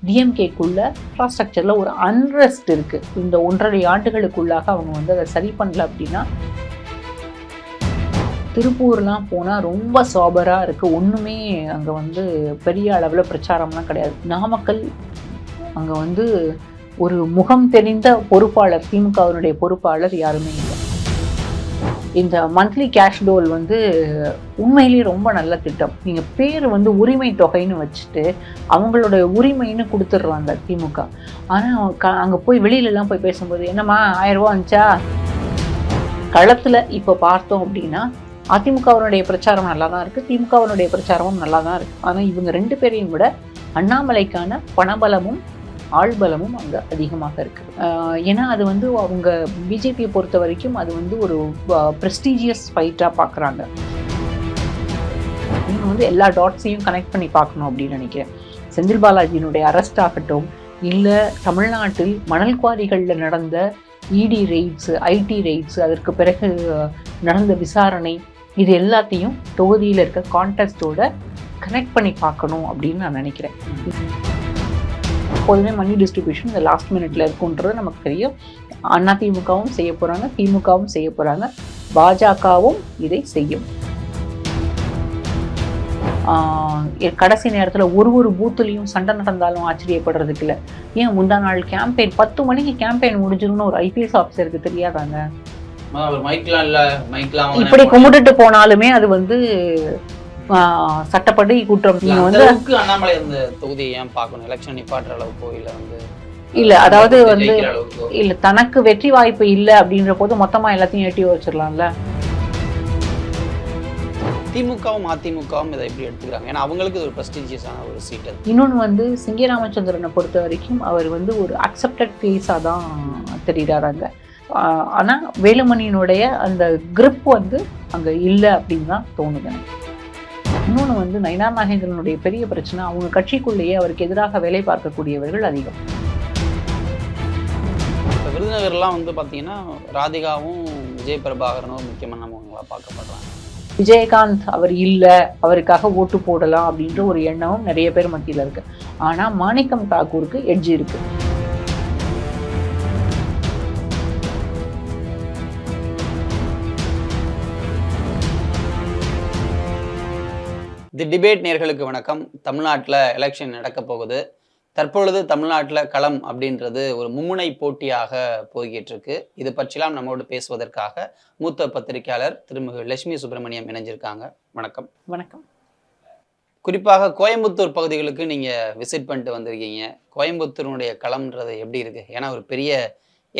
டிஎம்கேக்குள்ள இன்ஃப்ராஸ்ட்ரக்சரில் ஒரு அன்ரெஸ்ட் இருக்குது. இந்த 1.5 ஆண்டுகளுக்குள்ளாக அவங்க வந்து அதை சரி பண்ணல அப்படின்னா, திருப்பூர்லாம் போனால் ரொம்ப சோபராக இருக்குது. ஒன்றுமே அங்கே வந்து பெரிய அளவில் பிரச்சாரம்லாம் கிடையாது. நாமக்கல் அங்கே வந்து ஒரு முகம் தெரிந்த பொறுப்பாளர், திமுகவினுடைய பொறுப்பாளர் யாருமே இல்லை. இந்த மந்த்லி கேஷ் டோல் வந்து உண்மையிலேயே ரொம்ப நல்ல திட்டம். நீங்கள் பேர் வந்து உரிமை தொகைன்னு வச்சுட்டு அவங்களோட உரிமைன்னு கொடுத்துட்றாங்க திமுக. ஆனால் அங்கே போய் வெளியிலலாம் போய் பேசும்போது என்னம்மா 1000 ரூபா வந்துச்சா? களத்தில் இப்போ பார்த்தோம் அப்படின்னா அதிமுகவினுடைய பிரச்சாரம் நல்லா தான் இருக்குது, திமுகவினுடைய பிரச்சாரமும் நல்லா தான் இருக்குது. ஆனால் இவங்க 2 பேரையும் விட அண்ணாமலைக்கான பணபலமும் ஆள்பலமும் அங்கே அதிகமாக இருக்குது. ஏன்னா அது வந்து அவங்க பிஜேபியை பொறுத்த வரைக்கும் அது வந்து ஒரு ப்ரெஸ்டீஜியஸ் ஃபைட்டாக பார்க்குறாங்க. நீங்கள் வந்து எல்லா டாட்ஸையும் கனெக்ட் பண்ணி பார்க்கணும் அப்படின்னு நினைக்கிறேன். செந்தில் பாலாஜியினுடைய அரெஸ்ட் ஆகட்டும், இல்லை தமிழ்நாட்டில் மணல் குவாரிகளில் நடந்த இடி ரெய்ட்ஸு, ஐடி ரெய்ட்ஸு, அதற்கு பிறகு நடந்த விசாரணை, இது எல்லாத்தையும் தொகுதியில் இருக்க கான்டெஸ்டோட கனெக்ட் பண்ணி பார்க்கணும் அப்படின்னு நான் நினைக்கிறேன். எப்போதுமே மணி டிஸ்ட்ரிபியூஷன் இந்த லாஸ்ட் மினிட்ல இருக்குன்றது நமக்கு தெரியும். அதிமுகவும் செய்ய போகிறாங்க, திமுகவும் செய்ய போகிறாங்க, பாஜகவும் இதை செய்யும். கடைசி நேரத்தில் ஒரு பூத்துலையும் சண்டை நடந்தாலும் ஆச்சரியப்படுறதுக்கு இல்லை. ஏன் முந்தா நாள் கேம்பெயின் 10 மணிக்கு கேம்பெயின் முடிஞ்சிரும்னு ஒரு ஐபிஎஸ் ஆஃபீஸருக்கு தெரியாதாங்க? இப்படி கும்பிட்டுட்டு போனாலுமே அது வந்து சட்டப்படி குற்றம். நீங்க வந்து அண்ணாமலை இந்த தொகுதியை ஏன் பார்க்கணும்? எலெக்ஷன் நிப்பாட்டுற அளவுக்கு இல்ல வந்து இல்ல, அதாவது வந்து இல்ல, தனக்கு வெற்றி வாய்ப்பு இல்லை அப்படின்ற போது மொத்தமா எல்லாத்தையும் ஏற்றி வச்சிடலாம்ல. திமுகவும் அதிமுகவும் இதை எப்படி எடுத்துக்கிறாங்க? ஏன்னா அவங்களுக்கு ஒரு ப்ரெஸ்டீஜியஸான ஒரு சீட். இன்னொன்று வந்து சிங்கே ராமச்சந்திரனை பொறுத்த வரைக்கும் அவர் வந்து ஒரு அக்செப்டட் ஃபேஸாக தான் தெரிகிறாராங்க. ஆனால் வேலுமணியினுடைய அந்த கிரிப் வந்து அங்கே இல்லை அப்படின்னு தான் தோணுது. இன்னொன்று வந்து நயினார் நாகேந்திரனுடைய பெரிய பிரச்சனை, அவங்க கட்சிக்குள்ளேயே அவருக்கு எதிராக வேலை பார்க்கக்கூடியவர்கள் அதிகம். இப்போ விருதுநகர்லாம் வந்து பார்த்தீங்கன்னா ராதிகாவும் விஜய் பிரபாகரனும் முக்கியமானவங்களா பார்க்கப்படுறாங்க. விஜயகாந்த் அவர் இல்லை, அவருக்காக ஓட்டு போடலாம் அப்படின்ற ஒரு எண்ணமும் நிறைய பேர் மத்தியில் இருக்கு. ஆனால் மாணிக்கம் தாக்கூருக்கு எட்ஜ் இருக்கு. தி டிபேட் நேயர்களுக்கு வணக்கம். தமிழ்நாட்டில் எலெக்ஷன் நடக்க போகுது. தற்பொழுது தமிழ்நாட்டில் களம் அப்படின்றது ஒரு மும்முனை போட்டியாக போய்கிட்டு இருக்கு. இது பற்றிலாம் நம்மோடு பேசுவதற்காக மூத்த பத்திரிகையாளர் திருமிகு லட்சுமி சுப்பிரமணியம் இணைஞ்சிருக்காங்க. வணக்கம். வணக்கம். குறிப்பாக கோயம்புத்தூர் பகுதிகளுக்கு நீங்கள் விசிட் பண்ணிட்டு வந்திருக்கீங்க. கோயம்புத்தூருடைய களம்ன்றது எப்படி இருக்குது? ஏன்னா ஒரு பெரிய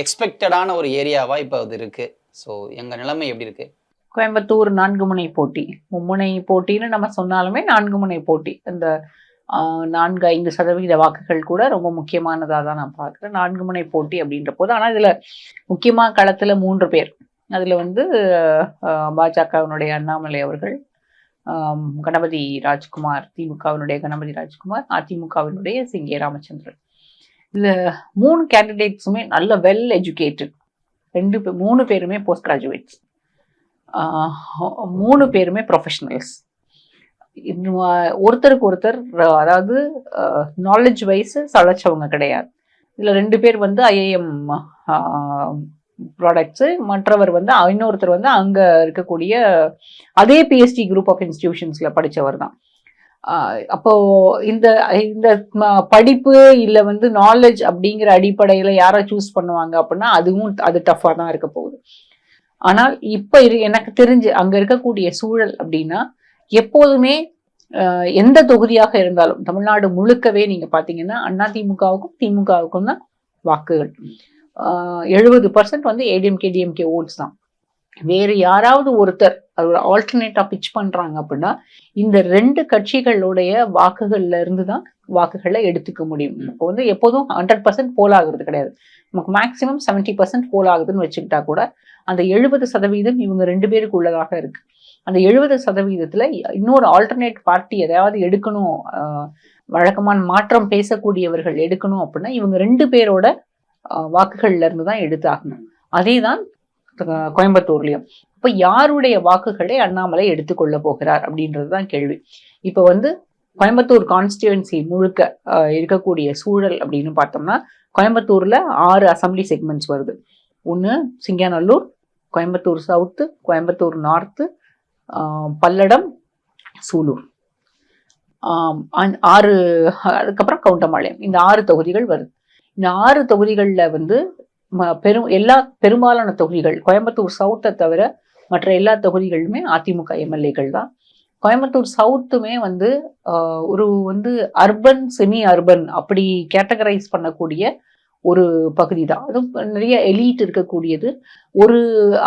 எக்ஸ்பெக்டடான ஒரு ஏரியாவாக இப்போ அது இருக்குது. ஸோ எங்கள் நிலைமை எப்படி இருக்குது? கோயம்புத்தூர் 4 முனை போட்டி, மும்முனை போட்டின்னு நம்ம சொன்னாலுமே 4 முனை போட்டி. இந்த 4-5% வாக்குகள் கூட ரொம்ப முக்கியமானதாக தான் நான் பார்க்குறேன். 4 முனை போட்டி அப்படின்ற போது, ஆனால் இதில் முக்கியமாக களத்தில் 3 பேர். அதில் வந்து பாஜகவினுடைய அண்ணாமலை அவர்கள், கணபதி ராஜ்குமார், திமுகவினுடைய கணபதி ராஜ்குமார், அதிமுகவினுடைய சிங்கே ராமச்சந்திரன். இதில் 3 கேண்டிடேட்ஸுமே நல்ல வெல் எஜுகேட்டட். 3 பேருமே போஸ்ட் கிராஜுவேட்ஸ். 3 பேருமே ப்ரொஃபஷனல்ஸ். ஒருத்தருக்கு ஒருத்தர் அதாவது நாலேஜ் வைஸ் சளைச்சவங்க கிடையாது. இதில் 2 பேர் வந்து ஐஏஎம் ப்ராடக்ட்ஸு, மற்றவர் வந்து இன்னொருத்தர் வந்து அங்கே இருக்கக்கூடிய அதே பிஎஸ்டி குரூப் ஆஃப் இன்ஸ்டிடியூஷன்ஸில் படித்தவர் தான். அப்போது இந்த இந்த படிப்பு இல்லை வந்து நாலேஜ் அப்படிங்கிற அடிப்படையில் யாரை சூஸ் பண்ணுவாங்க அப்படின்னா அது டஃப்பாக தான் இருக்க போகுது. ஆனால் இப்போ எனக்கு தெரிஞ்சு அங்கே இருக்கக்கூடிய சூழல் அப்படின்னா, எப்போதுமே எந்த தொகுதியாக இருந்தாலும் தமிழ்நாடு முழுக்கவே நீங்கள் பார்த்தீங்கன்னா அதிமுகவுக்கும் திமுகவுக்கும் தான் வாக்குகள். 70% வந்து ஏடிஎம்கே டிஎம்கே ஓட்ஸ் தான். வேறு யாராவது ஒருத்தர் அதோட ஆல்டர்னேட்டாக பிச் பண்ணுறாங்க அப்படின்னா இந்த 2 கட்சிகளுடைய வாக்குகள்ல இருந்து தான் வாக்குகளை எடுத்துக்க முடியும். இப்போ வந்து எப்போதும் 100% போல் ஆகுறது கிடையாது. நமக்கு மேக்சிமம் 70% போல் ஆகுதுன்னு வச்சுக்கிட்டா கூட அந்த 70% இவங்க 2 பேருக்கு உள்ளதாக இருக்கு. அந்த 70%த்துல இன்னொரு ஆல்டர்னேட் பார்ட்டி எதாவது எடுக்கணும், வழக்கமான மாற்றம் பேசக்கூடியவர்கள் எடுக்கணும் அப்படின்னா இவங்க 2 பேரோட வாக்குகள்ல இருந்து தான் எடுத்தாகணும். அதே தான் கோயம்புத்தூர்லயும். இப்போ யாருடைய வாக்குகளை அண்ணாமலை எடுத்துக்கொள்ள போகிறார் அப்படின்றது தான் கேள்வி. இப்போ வந்து கோயம்புத்தூர் கான்ஸ்டிடுவன்சி முழுக்க இருக்கக்கூடிய சூழல் அப்படின்னு பார்த்தோம்னா, கோயம்புத்தூர்ல 6 அசம்பிளி செக்மெண்ட்ஸ் வருது. ஒன்று சிங்காநல்லூர், கோயம்புத்தூர் சவுத்து, கோயம்புத்தூர் நார்த்து, பல்லடம், சூலூர், 6, அதுக்கப்புறம் கவுண்டம்பாளையம். இந்த 6 தொகுதிகள் வருது. இந்த 6 தொகுதிகளில் வந்து பெரும்பாலான தொகுதிகள் கோயம்புத்தூர் சவுத்தை தவிர மற்ற எல்லா தொகுதிகளுமே அதிமுக எம்எல்ஏக்கள் தான். கோயம்புத்தூர் சவுத்துமே வந்து ஒரு வந்து அர்பன் செமி அர்பன் அப்படி கேட்டகரைஸ் பண்ணக்கூடிய ஒரு பகுதி தான். அதுவும் நிறைய எலீட் இருக்கக்கூடியது,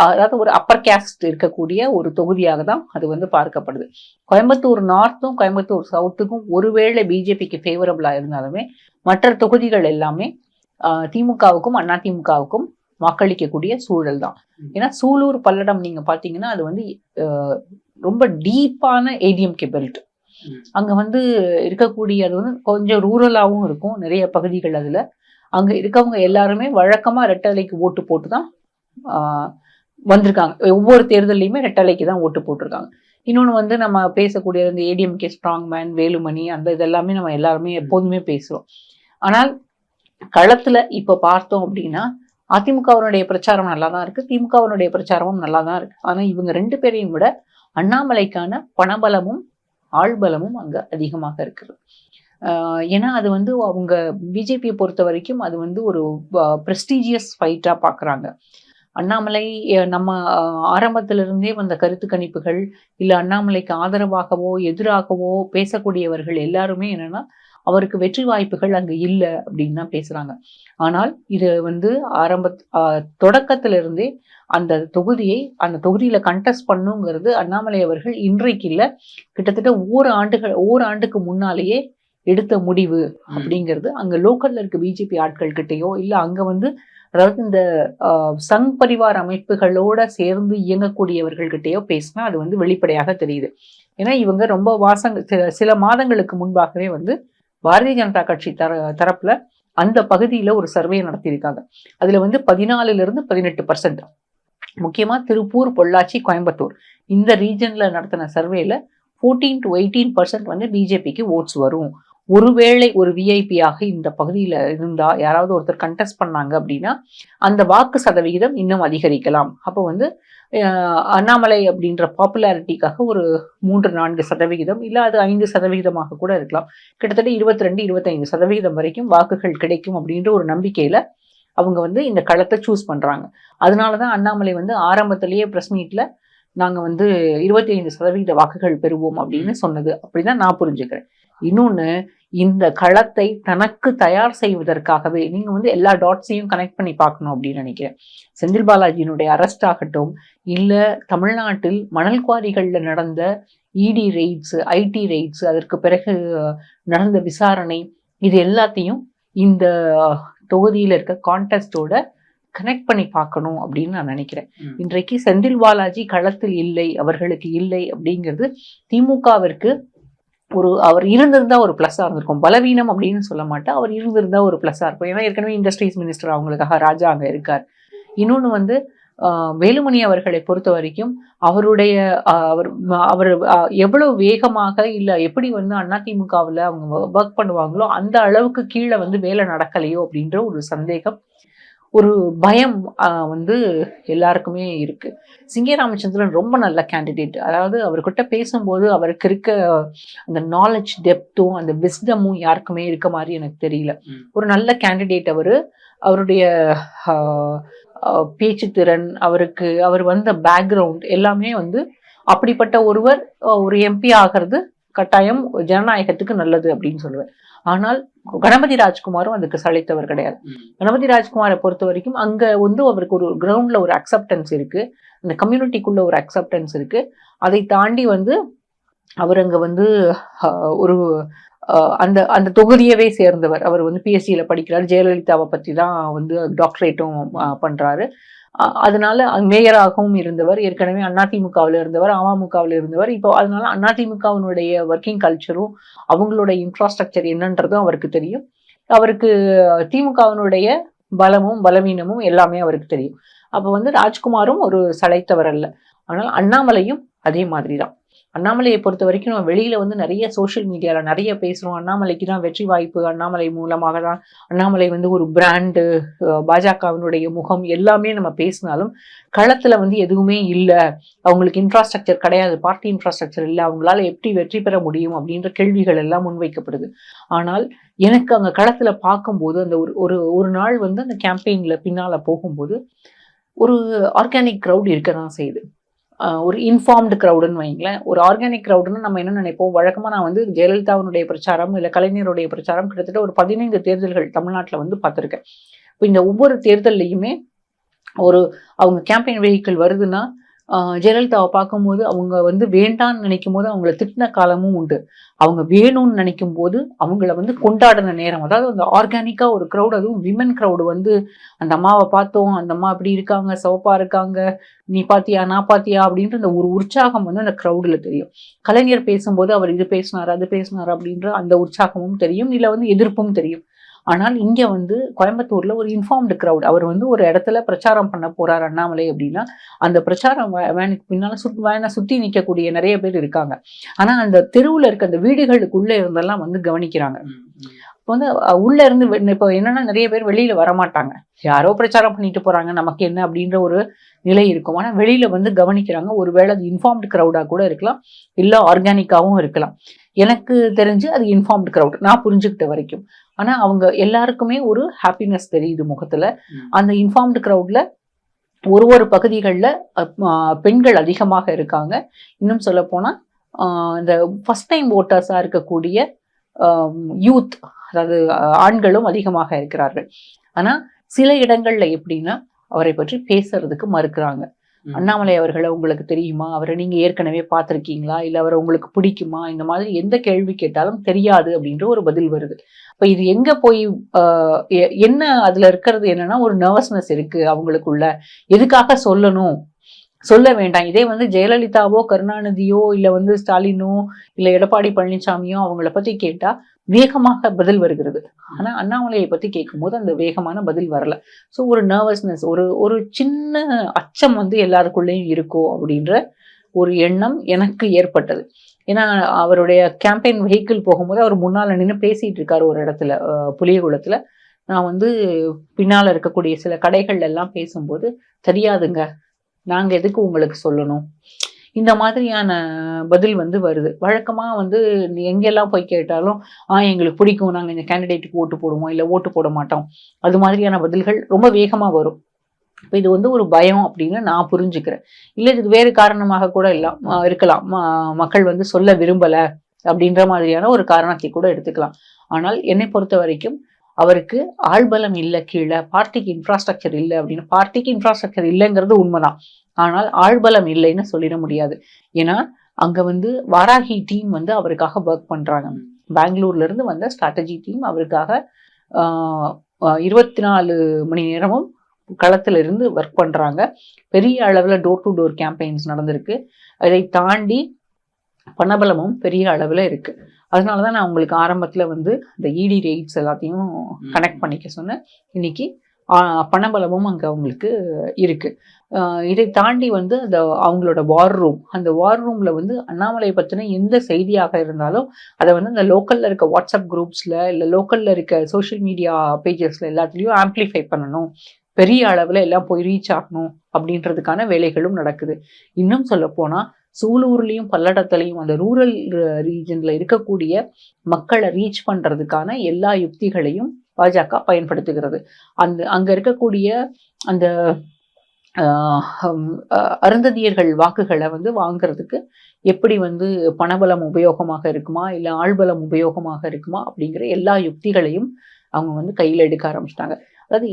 அதாவது ஒரு அப்பர் கேஸ்ட் இருக்கக்கூடிய ஒரு தொகுதியாக தான் அது வந்து பார்க்கப்படுது. கோயம்புத்தூர் நார்த்தும் கோயம்புத்தூர் சவுத்துக்கும் ஒருவேளை பிஜேபிக்கு ஃபேவரபிளா இருந்தாலுமே மற்ற தொகுதிகள் எல்லாமே திமுகவுக்கும் அதிமுகவுக்கும் வாக்களிக்கக்கூடிய சூழல் தான். ஏன்னா சூலூர், பல்லடம் நீங்க பாத்தீங்கன்னா அது வந்து ரொம்ப டீப்பான ஏடிஎம்கே பெல்ட். அங்க வந்து இருக்கக்கூடிய அது வந்து கொஞ்சம் ரூரலாகவும் இருக்கும் நிறைய பகுதிகள். அதுல அங்க இருக்கவங்க எல்லாருமே வழக்கமா ரெட்டலைக்கு ஓட்டு போட்டு தான் வந்திருக்காங்க. ஒவ்வொரு தேர்தலையுமே ரெட்டலைக்கு தான் ஓட்டு போட்டிருக்காங்க. இன்னொன்று வந்து நம்ம பேசக்கூடிய இந்த ஏடிஎம்கே ஸ்ட்ராங் மேன், வேலுமணி, அந்த இதெல்லாமே நம்ம எல்லாருமே எப்போதுமே பேசுவோம். ஆனால் களத்துல இப்ப பார்த்தோம் அப்படின்னா அதிமுகவினுடைய பிரச்சாரம் நல்லா தான் இருக்கு, திமுகவினுடைய பிரச்சாரமும் நல்லா தான் இருக்கு. ஆனா இவங்க 2 பேரையும் விட அண்ணாமலைக்கான பணபலமும் ஆள்பலமும் அங்க அதிகமாக இருக்கிறது. ஏன்னா அது வந்து அவங்க பிஜேபியை பொறுத்த வரைக்கும் அது வந்து ஒரு பிரஸ்டீஜியஸ் ஃபைட்டா பாக்குறாங்க. அண்ணாமலை நம்ம ஆரம்பத்திலிருந்தே வந்த கருத்து கணிப்புகள் இல்ல அண்ணாமலைக்கு ஆதரவாகவோ எதிராகவோ பேசக்கூடியவர்கள் எல்லாருமே என்னன்னா அவருக்கு வெற்றி வாய்ப்புகள் அங்க இல்லை அப்படின்னு தான் பேசுறாங்க. ஆனால் இது வந்து தொடக்கத்திலிருந்தே அந்த தொகுதியில கண்டெஸ்ட் பண்ணுங்கிறது அண்ணாமலை அவர்கள் இன்றைக்கு இல்ல, கிட்டத்தட்ட ஓராண்டுக்கு முன்னாலேயே எடுத்த முடிவு அப்படிங்கிறது. அங்க லோக்கல்ல இருக்க பிஜேபி ஆட்கள் கிட்டயோ இல்ல அங்க வந்து அதாவது இந்த சங் பரிவார் அமைப்புகளோட சேர்ந்து இயங்கக்கூடியவர்கள் கிட்டயோ பேசினா அது வந்து வெளிப்படையாக தெரியுது. ஏன்னா இவங்க ரொம்ப சில மாதங்களுக்கு முன்பாகவே வந்து பாரதிய ஜனதா கட்சி தரப்புல அந்த பகுதியில ஒரு சர்வே நடத்தியிருக்காங்க. அதுல வந்து 14% முக்கியமா திருப்பூர், பொள்ளாச்சி, கோயம்புத்தூர் இந்த ரீஜன்ல நடத்தின சர்வேல 14 to 18% வந்து பிஜேபிக்கு ஓட்ஸ் வரும். ஒருவேளை ஒரு விஐபியாக இந்த பகுதியில இருந்தா யாராவது ஒருத்தர் கண்டெஸ்ட் பண்ணாங்க அப்படின்னா அந்த வாக்கு சதவிகிதம் இன்னும் அதிகரிக்கலாம். அப்போ வந்து அண்ணாமலை அப்படின்ற பாப்புலாரிட்டிக்காக ஒரு 3-4% இல்ல அது 5% கூட இருக்கலாம். கிட்டத்தட்ட 22-25% வரைக்கும் வாக்குகள் கிடைக்கும் அப்படின்ற ஒரு நம்பிக்கையில அவங்க வந்து இந்த களத்தை சூஸ் பண்றாங்க. அதனாலதான் அண்ணாமலை வந்து ஆரம்பத்திலேயே பிரஸ் மீட்ல நாங்க வந்து 25% வாக்குகள் பெறுவோம் அப்படின்னு சொன்னது. அப்படிதான் நான் புரிஞ்சுக்கிறேன். இன்னொன்னு, இந்த களத்தை தனக்கு தயார் செய்வதற்காகவே நீங்க வந்து எல்லா டாட்ஸையும் கனெக்ட் பண்ணி பார்க்கணும் அப்படின்னு நினைக்கிறேன். செந்தில் பாலாஜியினுடைய அரெஸ்ட் ஆகட்டும், இல்ல தமிழ்நாட்டில் மணல் குவாரிகள்ல நடந்த இடி ரெய்ட்ஸ், ஐடி ரெய்ட்ஸ், அதற்கு பிறகு நடந்த விசாரணை, இது எல்லாத்தையும் இந்த தொகுதியில இருக்க கான்டெஸ்டோட கனெக்ட் பண்ணி பார்க்கணும் அப்படின்னு நான் நினைக்கிறேன். இன்றைக்கு செந்தில் பாலாஜி களத்தில் இல்லை, அவர்களுக்கு இல்லை அப்படிங்கிறது திமுகவிற்கு அவர் இருந்திருந்தா ஒரு பிளஸ்ஸா இருந்திருக்கும். பலவீனம் அப்படின்னு சொல்ல மாட்டேன், அவர் இருந்திருந்தா ஒரு பிளஸ்ஸா இருக்கும். ஏன்னா ஏற்கனவே இண்டஸ்ட்ரீஸ் மினிஸ்டர் அவங்களுக்காக ராஜா அங்க இருக்கார். இன்னொன்னு வந்து வேலுமணி அவர்களை பொறுத்த வரைக்கும் அவர் எவ்வளவு வேகமாக இல்ல எப்படி வந்து அதிமுகவில் அவங்க ஒர்க் பண்ணுவாங்களோ அந்த அளவுக்கு கீழே வந்து வேலை நடக்கலையோ அப்படின்ற ஒரு சந்தேகம், ஒரு பயம் வந்து எல்லாருக்குமே இருக்கு. சிங்கே ராமச்சந்திரன் ரொம்ப நல்ல கேண்டிடேட். அதாவது அவர்கிட்ட பேசும்போது அவருக்கு இருக்க அந்த நாலேஜ் டெப்த்தும் அந்த விஸ்டமும் யாருக்குமே இருக்க மாதிரி எனக்கு தெரியல. ஒரு நல்ல கேண்டிடேட். அவருடைய பேச்சு திறன், அவர் வந்த பேக்ரவுண்ட் எல்லாமே வந்து அப்படிப்பட்ட ஒருவர் ஒரு எம்பி ஆகிறது கட்டாயம் ஜனநாயகத்துக்கு நல்லது அப்படின்னு சொல்லுவேன். ஆனால் கணபதி ராஜ்குமாரும் அதுக்கு சளைத்தவர் கிடையாது. கணபதி ராஜ்குமாரை பொறுத்த வரைக்கும் அங்க வந்து அவருக்கு ஒரு கிரவுண்ட்ல ஒரு அக்செப்டன்ஸ் இருக்கு, அந்த கம்யூனிட்டிக்குள்ள ஒரு அக்செப்டன்ஸ் இருக்கு. அதை தாண்டி வந்து அவர் அங்க வந்து ஒரு அந்த தொகுதியவே சேர்ந்தவர். அவர் வந்து பிஎஸ்சியில படிக்கிறார், ஜெயலலிதாவை பத்தி தான் வந்து டாக்டரேட்டும் பண்றாரு. அதனால மேயராகவும் இருந்தவர், ஏற்கனவே அதிமுகவில் இருந்தவர், அமமுகவில் இருந்தவர். இப்போ அதனால அதிமுகவினுடைய ஒர்க்கிங் கல்ச்சரும் அவங்களோட இன்ஃப்ராஸ்ட்ரக்சர் என்னன்றதும் அவருக்கு தெரியும். அவருக்கு திமுகவினுடைய பலமும் பலவீனமும் எல்லாமே அவருக்கு தெரியும். அப்போ வந்து ராஜ்குமாரும் ஒரு சளைத்தவர் அல்ல. ஆனால் அண்ணாமலையும் அதே மாதிரி தான். அண்ணாமலையை பொறுத்த வரைக்கும் நம்ம வெளியில வந்து நிறைய சோஷியல் மீடியால நிறைய பேசுறோம். அண்ணாமலைக்கு தான் வெற்றி வாய்ப்பு, அண்ணாமலை மூலமாக தான், அண்ணாமலை வந்து ஒரு பிராண்டு, பாஜகவினுடைய முகம், எல்லாமே நம்ம பேசினாலும் களத்துல வந்து எதுவுமே இல்லை, அவங்களுக்கு இன்ஃப்ராஸ்ட்ரக்சர் கிடையாது, பார்ட்டி இன்ஃப்ராஸ்ட்ரக்சர் இல்லை, அவங்களால எப்படி வெற்றி பெற முடியும் அப்படின்ற கேள்விகள் எல்லாம் முன்வைக்கப்படுது. ஆனால் எனக்கு அங்க களத்துல பார்க்கும்போது அந்த ஒரு நாள் வந்து அந்த கேம்பெயின்ல பின்னால போகும்போது ஒரு ஆர்கானிக் க்ரௌட் இருக்க தான் செய்யுது. ஒரு இன்ஃபார்ம்டு க்ரௌடுன்னு வைங்களேன். ஒரு ஆர்கானிக் க்ரௌடுன்னு நம்ம என்ன நினைப்போம், வழக்கமாக நான் வந்து ஜெயலலிதாவினுடைய பிரச்சாரம் இல்லை கலைஞருடைய பிரச்சாரம் கிட்டத்தட்ட ஒரு 15 தேர்தல்கள் தமிழ்நாட்டில் வந்து பார்த்துருக்கேன். இப்போ இந்த ஒவ்வொரு தேர்தல்லையுமே அவங்க கேம்பெயின் வெஹிக்கிள் வருதுன்னா ஜெயலலிதாவை பார்க்கும்போது அவங்க வந்து வேண்டான்னு நினைக்கும் போது அவங்கள திட்டின காலமும் உண்டு. அவங்க வேணும்னு நினைக்கும் போது அவங்கள வந்து கொண்டாடின நேரம். அதாவது அந்த ஆர்கானிக்கா ஒரு க்ரௌட், அதுவும் விமன் க்ரௌடு வந்து அந்த அம்மாவை பார்த்தோம், அந்த அம்மா அப்படி இருக்காங்க, சிவப்பா இருக்காங்க, நீ பாத்தியா நான் பாத்தியா அப்படின்ற அந்த ஒரு உற்சாகம் வந்து அந்த க்ரௌடில் தெரியும். கலைஞர் பேசும்போது அவர் இது பேசினார் அது பேசினார் அப்படின்ற அந்த உற்சாகமும் தெரியும், இல்லை வந்து எதிர்ப்பும் தெரியும். ஆனால் இங்க வந்து கோயம்புத்தூர்ல ஒரு இன்ஃபார்ம்டு க்ரௌட், அவர் வந்து ஒரு இடத்துல பிரச்சாரம் பண்ண போறார் அண்ணாமலை அப்படின்னா அந்த பிரச்சாரம் வேனுக்கு பின்னால வேனை சுத்தி நிற்கக்கூடிய நிறைய பேர் இருக்காங்க. ஆனா அந்த தெருவுல இருக்க அந்த வீடுகளுக்குள்ள இருந்தெல்லாம் வந்து கவனிக்கிறாங்க. இப்போ வந்து உள்ள இருந்து இப்போ என்னன்னா நிறைய பேர் வெளியில வரமாட்டாங்க, யாரோ பிரச்சாரம் பண்ணிட்டு போறாங்க நமக்கு என்ன அப்படின்ற ஒரு நிலை இருக்கும். ஆனா வெளியில வந்து கவனிக்கிறாங்க. ஒருவேளை அது இன்ஃபார்ம்டு க்ரௌடா கூட இருக்கலாம், இல்ல ஆர்கானிக்காவும் இருக்கலாம். எனக்கு தெரிஞ்சு அது இன்ஃபார்ம்டு க்ரௌட் நான் புரிஞ்சுக்கிட்ட வரைக்கும். ஆனா அவங்க எல்லாருக்குமே ஒரு ஹாப்பினஸ் தெரியுது முகத்துல. அந்த இன்ஃபார்ம்டு க்ரௌட்ல ஒரு பகுதிகளில் பெண்கள் அதிகமாக இருக்காங்க. இன்னும் சொல்ல போனா இந்த ஃபர்ஸ்ட் டைம் ஓட்டர்ஸா இருக்கக்கூடிய யூத், அதாவது ஆண்களும் அதிகமாக இருக்கிறார்கள். ஆனா சில இடங்கள்ல எப்படின்னா அவரை பற்றி பேசுறதுக்கு மறுக்கிறாங்க. அண்ணாமலை அவர்களை உங்களுக்கு தெரியுமா, அவரை நீங்க ஏற்கனவே பார்த்திருக்கீங்களா, இல்ல அவரை உங்களுக்கு பிடிக்குமா, இந்த மாதிரி எந்த கேள்வி கேட்டாலும் தெரியாது அப்படின்ற ஒரு பதில் வருது. இப்ப இது எங்க போய் என்ன அதுல இருக்கிறது என்னன்னா ஒரு நர்வஸ்னஸ் இருக்கு அவங்களுக்குள்ள. எதுக்காக சொல்லணும், சொல்ல வேண்டாம். இதே வந்து ஜெயலலிதாவோ கருணாநிதியோ இல்ல வந்து ஸ்டாலினோ இல்ல எடப்பாடி பழனிசாமியோ அவங்கள பத்தி கேட்டா வேகமாக பதில் வருகிறது. ஆனா அண்ணாமலையை பத்தி கேட்கும்போது அந்த வேகமான பதில் வரல. ஸோ ஒரு நர்வஸ்னஸ், ஒரு சின்ன அச்சம் வந்து எல்லாருக்குள்ளேயும் இருக்கோ அப்படின்ற ஒரு எண்ணம் எனக்கு ஏற்பட்டது. ஏன்னா அவருடைய கேம்பெயின் வெஹிக்கிள் போகும்போது அவர் முன்னால நின்று பேசிட்டு இருக்காரு ஒரு இடத்துல, புளியகுளத்துல. நான் வந்து பின்னால இருக்கக்கூடிய சில கடைகள் எல்லாம் பேசும்போது, தெரியாதுங்க, நாங்க எதுக்கு உங்களுக்கு சொல்லணும், இந்த மாதிரியான பதில் வந்து வருது. வழக்கமா வந்து எங்கெல்லாம் போய் கேட்டாலும் எங்களுக்கு பிடிக்கும், நாங்க இந்த கேண்டிடேட்டுக்கு ஓட்டு போடுவோம், இல்லை ஓட்டு போட மாட்டோம், அது மாதிரியான பதில்கள் ரொம்ப வேகமா வரும். இப்போ இது வந்து ஒரு பயம் அப்படின்னு நான் புரிஞ்சுக்கிறேன். இல்லை இது வேறு காரணமாக கூட இருக்கலாம், மக்கள் வந்து சொல்ல விரும்பல அப்படின்ற மாதிரியான ஒரு காரணத்தை கூட எடுத்துக்கலாம். ஆனால் என்னை பொறுத்த வரைக்கும் அவருக்கு ஆள்பலம் இல்லை, கீழே பார்ட்டிக்கு இன்ஃப்ராஸ்ட்ரக்சர் இல்லை அப்படின்னு. பார்ட்டிக்கு இன்ஃப்ராஸ்ட்ரக்சர் இல்லைங்கிறது உண்மைதான், ஆனால் ஆள்பலம் இல்லைன்னு சொல்லிட முடியாது. ஏன்னா அங்க வந்து வாராகி டீம் வந்து அவருக்காக ஒர்க் பண்றாங்க. பெங்களூர்ல இருந்து வந்த ஸ்ட்ராட்டஜி டீம் அவருக்காக 24 மணி நேரமும் களத்துல இருந்து ஒர்க் பண்றாங்க. பெரிய அளவுல டோர் டு டோர் கேம்பெயின்ஸ் நடந்திருக்கு. அதை தாண்டி பணபலமும் பெரிய அளவுல இருக்கு. அதனாலதான் நான் உங்களுக்கு ஆரம்பத்துல வந்து இந்த இடி ரெய்ட்ஸ் எல்லாத்தையும் கனெக்ட் பண்ணிக்க சொன்னேன். இன்னைக்கு பணபலமும் அங்க அவங்களுக்கு இருக்கு. இதை தாண்டி வந்து அவங்களோட வார் ரூம், அந்த வார் ரூம்ல வந்து அண்ணாமலை பத்தின எந்த செய்தியாக இருந்தாலும் அதை வந்து அந்த லோக்கல்ல இருக்க வாட்ஸ்அப் குரூப்ஸ்ல இல்ல லோக்கல்ல இருக்க சோஷியல் மீடியா பேஜஸ்ல எல்லாத்துலயும் ஆம்பிளிஃபை பண்ணணும், பெரிய அளவுல எல்லாம் போய் ரீச் ஆகணும் அப்படின்றதுக்கான வேலைகளும் நடக்குது. இன்னும் சொல்ல போனா சூலூர்லயும் பல்லடத்துலையும் அந்த ரூரல் ரீஜன்ல இருக்கக்கூடிய மக்களை ரீச் பண்றதுக்கான எல்லா யுக்திகளையும் பாஜக பயன்படுத்துகிறது. அங்க இருக்கக்கூடிய அந்த அருந்ததியர்கள் வாக்குகளை வந்து வாங்குறதுக்கு எப்படி வந்து பணபலம் உபயோகமாக இருக்குமா இல்ல ஆள்பலம் உபயோகமாக இருக்குமா அப்படிங்கிற எல்லா யுக்திகளையும் அவங்க வந்து கையில எடுக்க ஆரம்பிச்சிட்டாங்க. அதாவது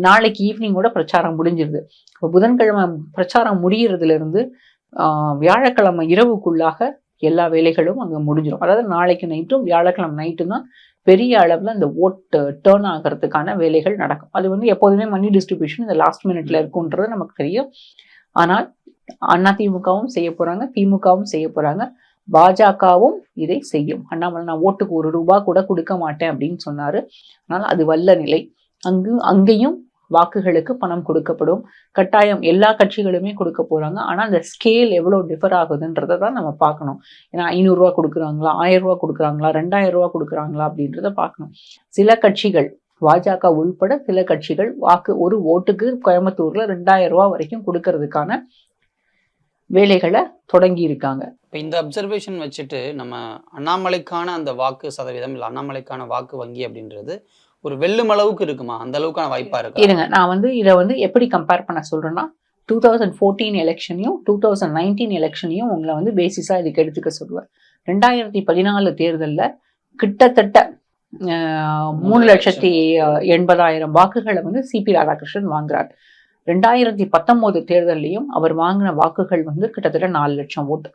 நாளைக்கு ஈவினிங்கோட பிரச்சாரம் முடிஞ்சிருது. இப்போ புதன்கிழமை பிரச்சாரம் முடியறதுல இருந்து வியாழக்கிழமை இரவுக்குள்ளாக எல்லா வேலைகளும் அங்க முடிஞ்சிடும். அதாவது நாளைக்கு நைட்டும் வியாழக்கிழமை நைட்டும் தான் பெரிய அளவுல அந்த ஓட்டு டேர்ன் ஆகிறதுக்கான வேலைகள் நடக்கும். அது வந்து எப்போதுமே மணி டிஸ்ட்ரிபியூஷன் இந்த லாஸ்ட் மினிட்ல இருக்குன்றது நமக்கு தெரியும். ஆனால் அதிமுகவும் செய்ய போறாங்க, திமுகவும் செய்ய போறாங்க, பாஜகவும் இதை செய்யும். அண்ணாமலை நான் ஓட்டுக்கு ₹1 கூட கொடுக்க மாட்டேன் அப்படின்னு சொன்னாரு. ஆனால் அது வல்ல நிலை. அங்கேயும் வாக்குகளுக்கு பணம் கொடுக்கப்படும். கட்டாயம் எல்லா கட்சிகளுமே கொடுக்க போறாங்க. ஆனா அந்த ஸ்கேல் எவ்வளவு டிஃபர் ஆகுதுன்றதை தான் நம்ம பார்க்கணும். ஏன்னா 500 ரூபா கொடுக்குறாங்களா, 1000 ரூபா கொடுக்குறாங்களா, 2000 ரூபா கொடுக்குறாங்களா அப்படின்றத பார்க்கணும். சில கட்சிகள், பாஜக உள்பட சில கட்சிகள் ஒரு ஓட்டுக்கு கோயம்புத்தூர்ல 2000 ரூபா வரைக்கும் கொடுக்கறதுக்கான வேலைகளை தொடங்கி இருக்காங்க. இப்போ இந்த அப்சர்வேஷன் வச்சுட்டு நம்ம அண்ணாமலைக்கான அந்த வாக்கு சதவீதம் இல்லை அண்ணாமலைக்கான வாக்கு வங்கி அப்படின்றது ஒரு வெல்லும் அளவுக்கு இருக்குமா? அந்த அளவுக்கான வாய்ப்பா இருக்கு? இருங்க, நான் இதை எப்படி கம்பேர் பண்ண சொல்றேன்னா, 2014 எலெக்ஷனையும் 2019 எலெக்ஷனையும் உங்களை பேசிஸா இதுக்கு எடுத்துக்க சொல்லுவேன். 2014 தேர்தலில் கிட்டத்தட்ட 3,80,000 வாக்குகளை சிபி ராதாகிருஷ்ணன் வாங்குறார். 2019 தேர்தலையும் அவர் வாங்கின வாக்குகள் கிட்டத்தட்ட 4 லட்சம் ஓட்டு.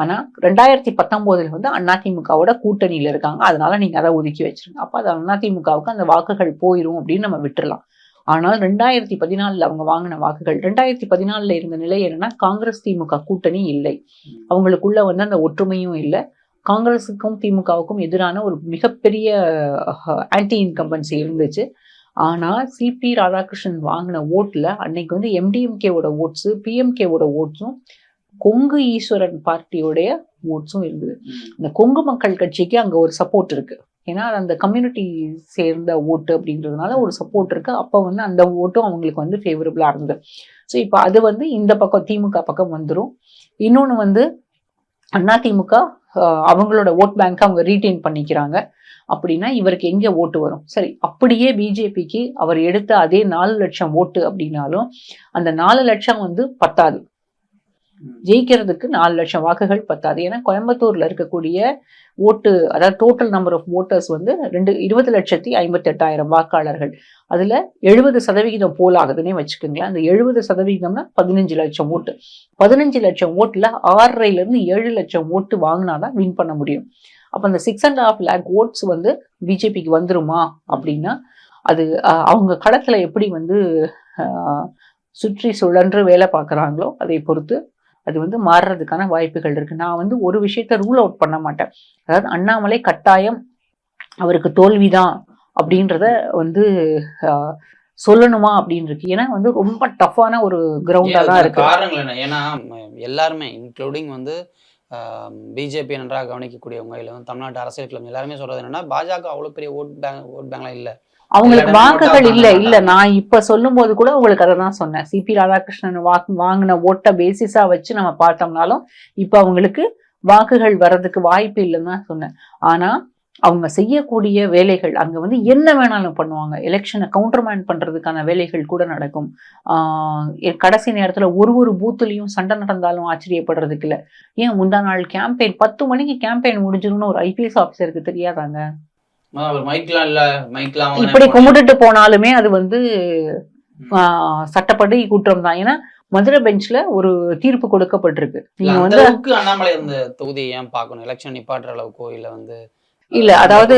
ஆனா 2019 அதிமுகவோட கூட்டணியில இருக்காங்க. அதனால நீங்க அதை ஒதுக்கி வச்சிருங்க. அப்ப அது அதிமுகவுக்கு அந்த வாக்குகள் போயிரும் அப்படின்னு நம்ம விட்டுறலாம். ஆனால் 2014 அவங்க வாங்கின வாக்குகள், 2014 இருந்த நிலை என்னன்னா, காங்கிரஸ் திமுக கூட்டணி இல்லை, அவங்களுக்குள்ள அந்த ஒற்றுமையும் இல்லை. காங்கிரஸுக்கும் திமுகவுக்கும் எதிரான ஒரு மிகப்பெரிய ஆன்டி இன்கம்பன்சி இருந்துச்சு. ஆனா சிபி ராதாகிருஷ்ணன் வாங்கின ஓட்டுல அன்னைக்கு எம்டிஎம்கேவோட ஓட்ஸு, பிஎம்கேவோட ஓட்ஸும், கொங்கு ஈஸ்வரன் பார்ட்டியோடைய ஓட்ஸும் இருந்தது. இந்த கொங்கு மக்கள் கட்சிக்கு அங்க ஒரு சப்போர்ட் இருக்கு. ஏன்னா அந்த கம்யூனிட்டி சேர்ந்த ஓட்டு அப்படின்றதுனால ஒரு சப்போர்ட் இருக்கு. அப்போ அந்த ஓட்டும் அவங்களுக்கு ஃபேவரபிளா இருந்தது. ஸோ இப்போ அது இந்த பக்கம் திமுக பக்கம் வந்துடும். இன்னொன்று அதிமுக அவங்களோட ஓட் பேங்க் அவங்க ரீட்டைன் பண்ணிக்கிறாங்க. அப்படின்னா இவருக்கு எங்க ஓட்டு வரும்? சரி, அப்படியே பிஜேபிக்கு அவர் எடுத்த அதே 4 லட்சம் ஓட்டு அப்படின்னாலும் அந்த 4 லட்சம் பத்தாது. ஜெயிக்கிறதுக்கு 4 லட்சம் வாக்குகள் பத்தாது. ஏன்னா கோயம்புத்தூர்ல இருக்கக்கூடிய ஓட்டு, அதாவது டோட்டல் நம்பர் ஆஃப் ஓட்டர்ஸ் 20,58,000 வாக்காளர்கள். அதுல 70% போல் ஆகுதுன்னே வச்சுக்கோங்களேன். அந்த 70%னா 15 லட்சம் ஓட்டு. 15 லட்சம் ஓட்டுல 6.5 to 7 லட்சம் ஓட்டு வாங்கினாதான் வின் பண்ண முடியும். அப்ப அந்த 6.5 lakh ஓட்ஸ் பிஜேபிக்கு வந்துருமா அப்படின்னா, அது அவங்க களத்துல எப்படி சுற்றி சுழன்று வேலை பார்க்குறாங்களோ அதை பொறுத்து அது மாறுறதுக்கான வாய்ப்புகள் இருக்கு. நான் ஒரு விஷயத்த ரூல் அவுட் பண்ண மாட்டேன். அதாவது அண்ணாமலை கட்டாயம் அவருக்கு தோல்விதான் அப்படின்றத சொல்லணுமா அப்படின்னு இருக்கு. ஏன்னா ரொம்ப டஃப்பான ஒரு கிரவுண்டா தான் இருக்கு. காரணங்கள் என்ன? ஏன்னா எல்லாருமே இன்க்ளூடிங் பிஜேபி நன்றாக கவனிக்கக்கூடியவங்க இல்லை தமிழ்நாட்டு அரசியல் கிளம்பி எல்லாருமே சொல்றது என்னன்னா, பாஜக அவ்வளவு பெரிய ஓட் பேங்க்லாம் இல்லை, அவங்களுக்கு வாக்குகள் இல்ல. நான் இப்ப சொல்லும் போது கூட உங்களுக்கு அதை தான் சொன்னேன். சிபி ராதாகிருஷ்ணன் வாங்கின ஓட்ட பேசிஸா வச்சு நம்ம பார்த்தோம்னாலும் இப்ப அவங்களுக்கு வாக்குகள் வர்றதுக்கு வாய்ப்பு இல்லைன்னு தான் சொன்னேன். ஆனா அவங்க செய்யக்கூடிய வேலைகள் அங்க என்ன வேணாலும் பண்ணுவாங்க. எலெக்ஷனை கவுண்டர்மேன் பண்றதுக்கான வேலைகள் கூட நடக்கும். கடைசி நேரத்துல ஒரு பூத்துலயும் சண்டை நடந்தாலும் ஆச்சரியப்படுறதுக்கு இல்லை. ஏன் முந்தா நாள் கேம்பெயின் 10 மணிக்கு கேம்பெயின் முடிஞ்சிரும்னு ஒரு ஐபிஎஸ் ஆஃபீஸருக்கு தெரியாதாங்க? இப்படி கும்பிட்டுட்டு போனாலுமே அது சட்டப்படி குற்றம் தான். ஏன்னா மதுரை பெஞ்ச்ல ஒரு தீர்ப்பு கொடுக்கப்பட்டிருக்கு. நீங்க அண்ணாமலை இந்த தொகுதியை ஏன் பார்க்கணும்? எலெக்ஷன் நிப்பாட்டுற அளவுக்கோ இல்ல அதாவது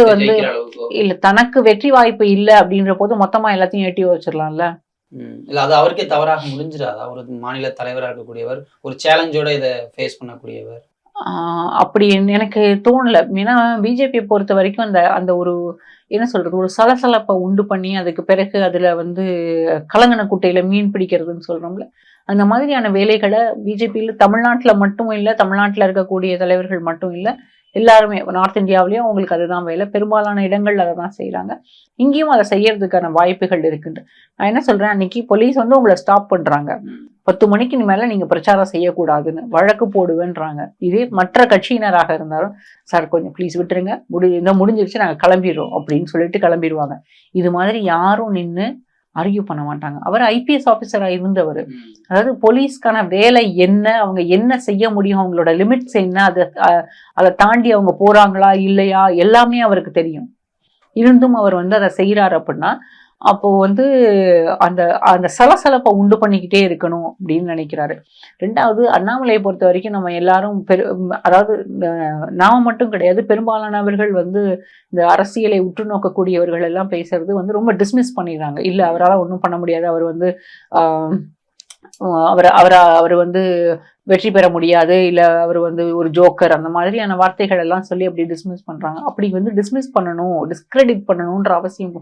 இல்ல தனக்கு வெற்றி வாய்ப்பு இல்ல அப்படின்ற போது மொத்தமா எல்லாத்தையும் ஏட்டி வச்சிடலாம்ல. இல்ல அது அவருக்கே தவறாக முடிஞ்சிடாதா? ஒரு மாநில தலைவராக இருக்கக்கூடியவர், ஒரு சேலஞ்சோட இதை ஃபேஸ் பண்ணக்கூடியவர். அப்படி எனக்கு தோணல. ஏன்னா பிஜேபியை பொறுத்த வரைக்கும் அந்த ஒரு என்ன சொல்றது, ஒரு சலசலப்பை உண்டு பண்ணி அதுக்கு பிறகு அதுல கலங்கன குட்டையில மீன் பிடிக்கிறதுன்னு சொல்றோம்ல, அந்த மாதிரியான வேலைகளை பிஜேபியில தமிழ்நாட்டுல மட்டும் இல்லை, தமிழ்நாட்டுல இருக்கக்கூடிய தலைவர்கள் மட்டும் இல்லை, எல்லாருமே நார்த் இந்தியாவிலயும் அவங்களுக்கு அதுதான் வேலை. பெரும்பாலான இடங்கள்ல அதை தான் செய்யறாங்க. இங்கேயும் அதை செய்யறதுக்கான வாய்ப்புகள் இருக்குன்னு நான் என்ன சொல்றேன், அன்னைக்கு போலீஸ் உங்களை ஸ்டாப் பண்றாங்க. 10 மணிக்கு மேல நீங்க பிரச்சாரம் செய்யக்கூடாதுன்னு வழக்கு போடுவேன்றாங்க. இதே மற்ற கட்சியினராக இருந்தாலும், சார் கொஞ்சம் ப்ளீஸ் விட்டுருங்க, முடிஞ்சிருச்சு, நாங்க கிளம்பிடுறோம் அப்படின்னு சொல்லிட்டு கிளம்பிடுவாங்க. இது மாதிரி யாரும் நின்று ஆர்கியூ பண்ண மாட்டாங்க. அவர் ஐபிஎஸ் ஆஃபீஸரா இருந்தவர். அதாவது போலீஸ்க்கான வேலை என்ன, அவங்க என்ன செய்ய முடியும், அவங்களோட லிமிட்ஸ் என்ன, அதை தாண்டி அவங்க போறாங்களா இல்லையா எல்லாமே அவருக்கு தெரியும். இருந்தும் அவர் அதை செய்யறாரு அப்படின்னா, அப்போ அந்த அந்த சலசலப்பை உண்டு பண்ணிக்கிட்டே இருக்கணும் அப்படின்னு நினைக்கிறாரு. ரெண்டாவது, அண்ணாமலையை பொறுத்த வரைக்கும் நம்ம எல்லாரும் அதாவது நாம மட்டும் கிடையாது, பெரும்பாலானவர்கள் இந்த அரசியலை உற்று நோக்கக்கூடியவர்கள் எல்லாம் பேசுறது ரொம்ப டிஸ்மிஸ் பண்ணிடுறாங்க. இல்ல அவரால் ஒன்றும் பண்ண முடியாது, அவர் அவர் வந்து வெற்றி பெற முடியாது, இல்ல அவர் வந்து ஒரு ஜோக்கர், அந்த மாதிரியான வார்த்தைகள் எல்லாம் சொல்லி அப்படி டிஸ்மிஸ் பண்றாங்க. அப்படி வந்து டிஸ்மிஸ் பண்ணணும், டிஸ்கிரெடிட் பண்ணணும்ன்ற அவசியம்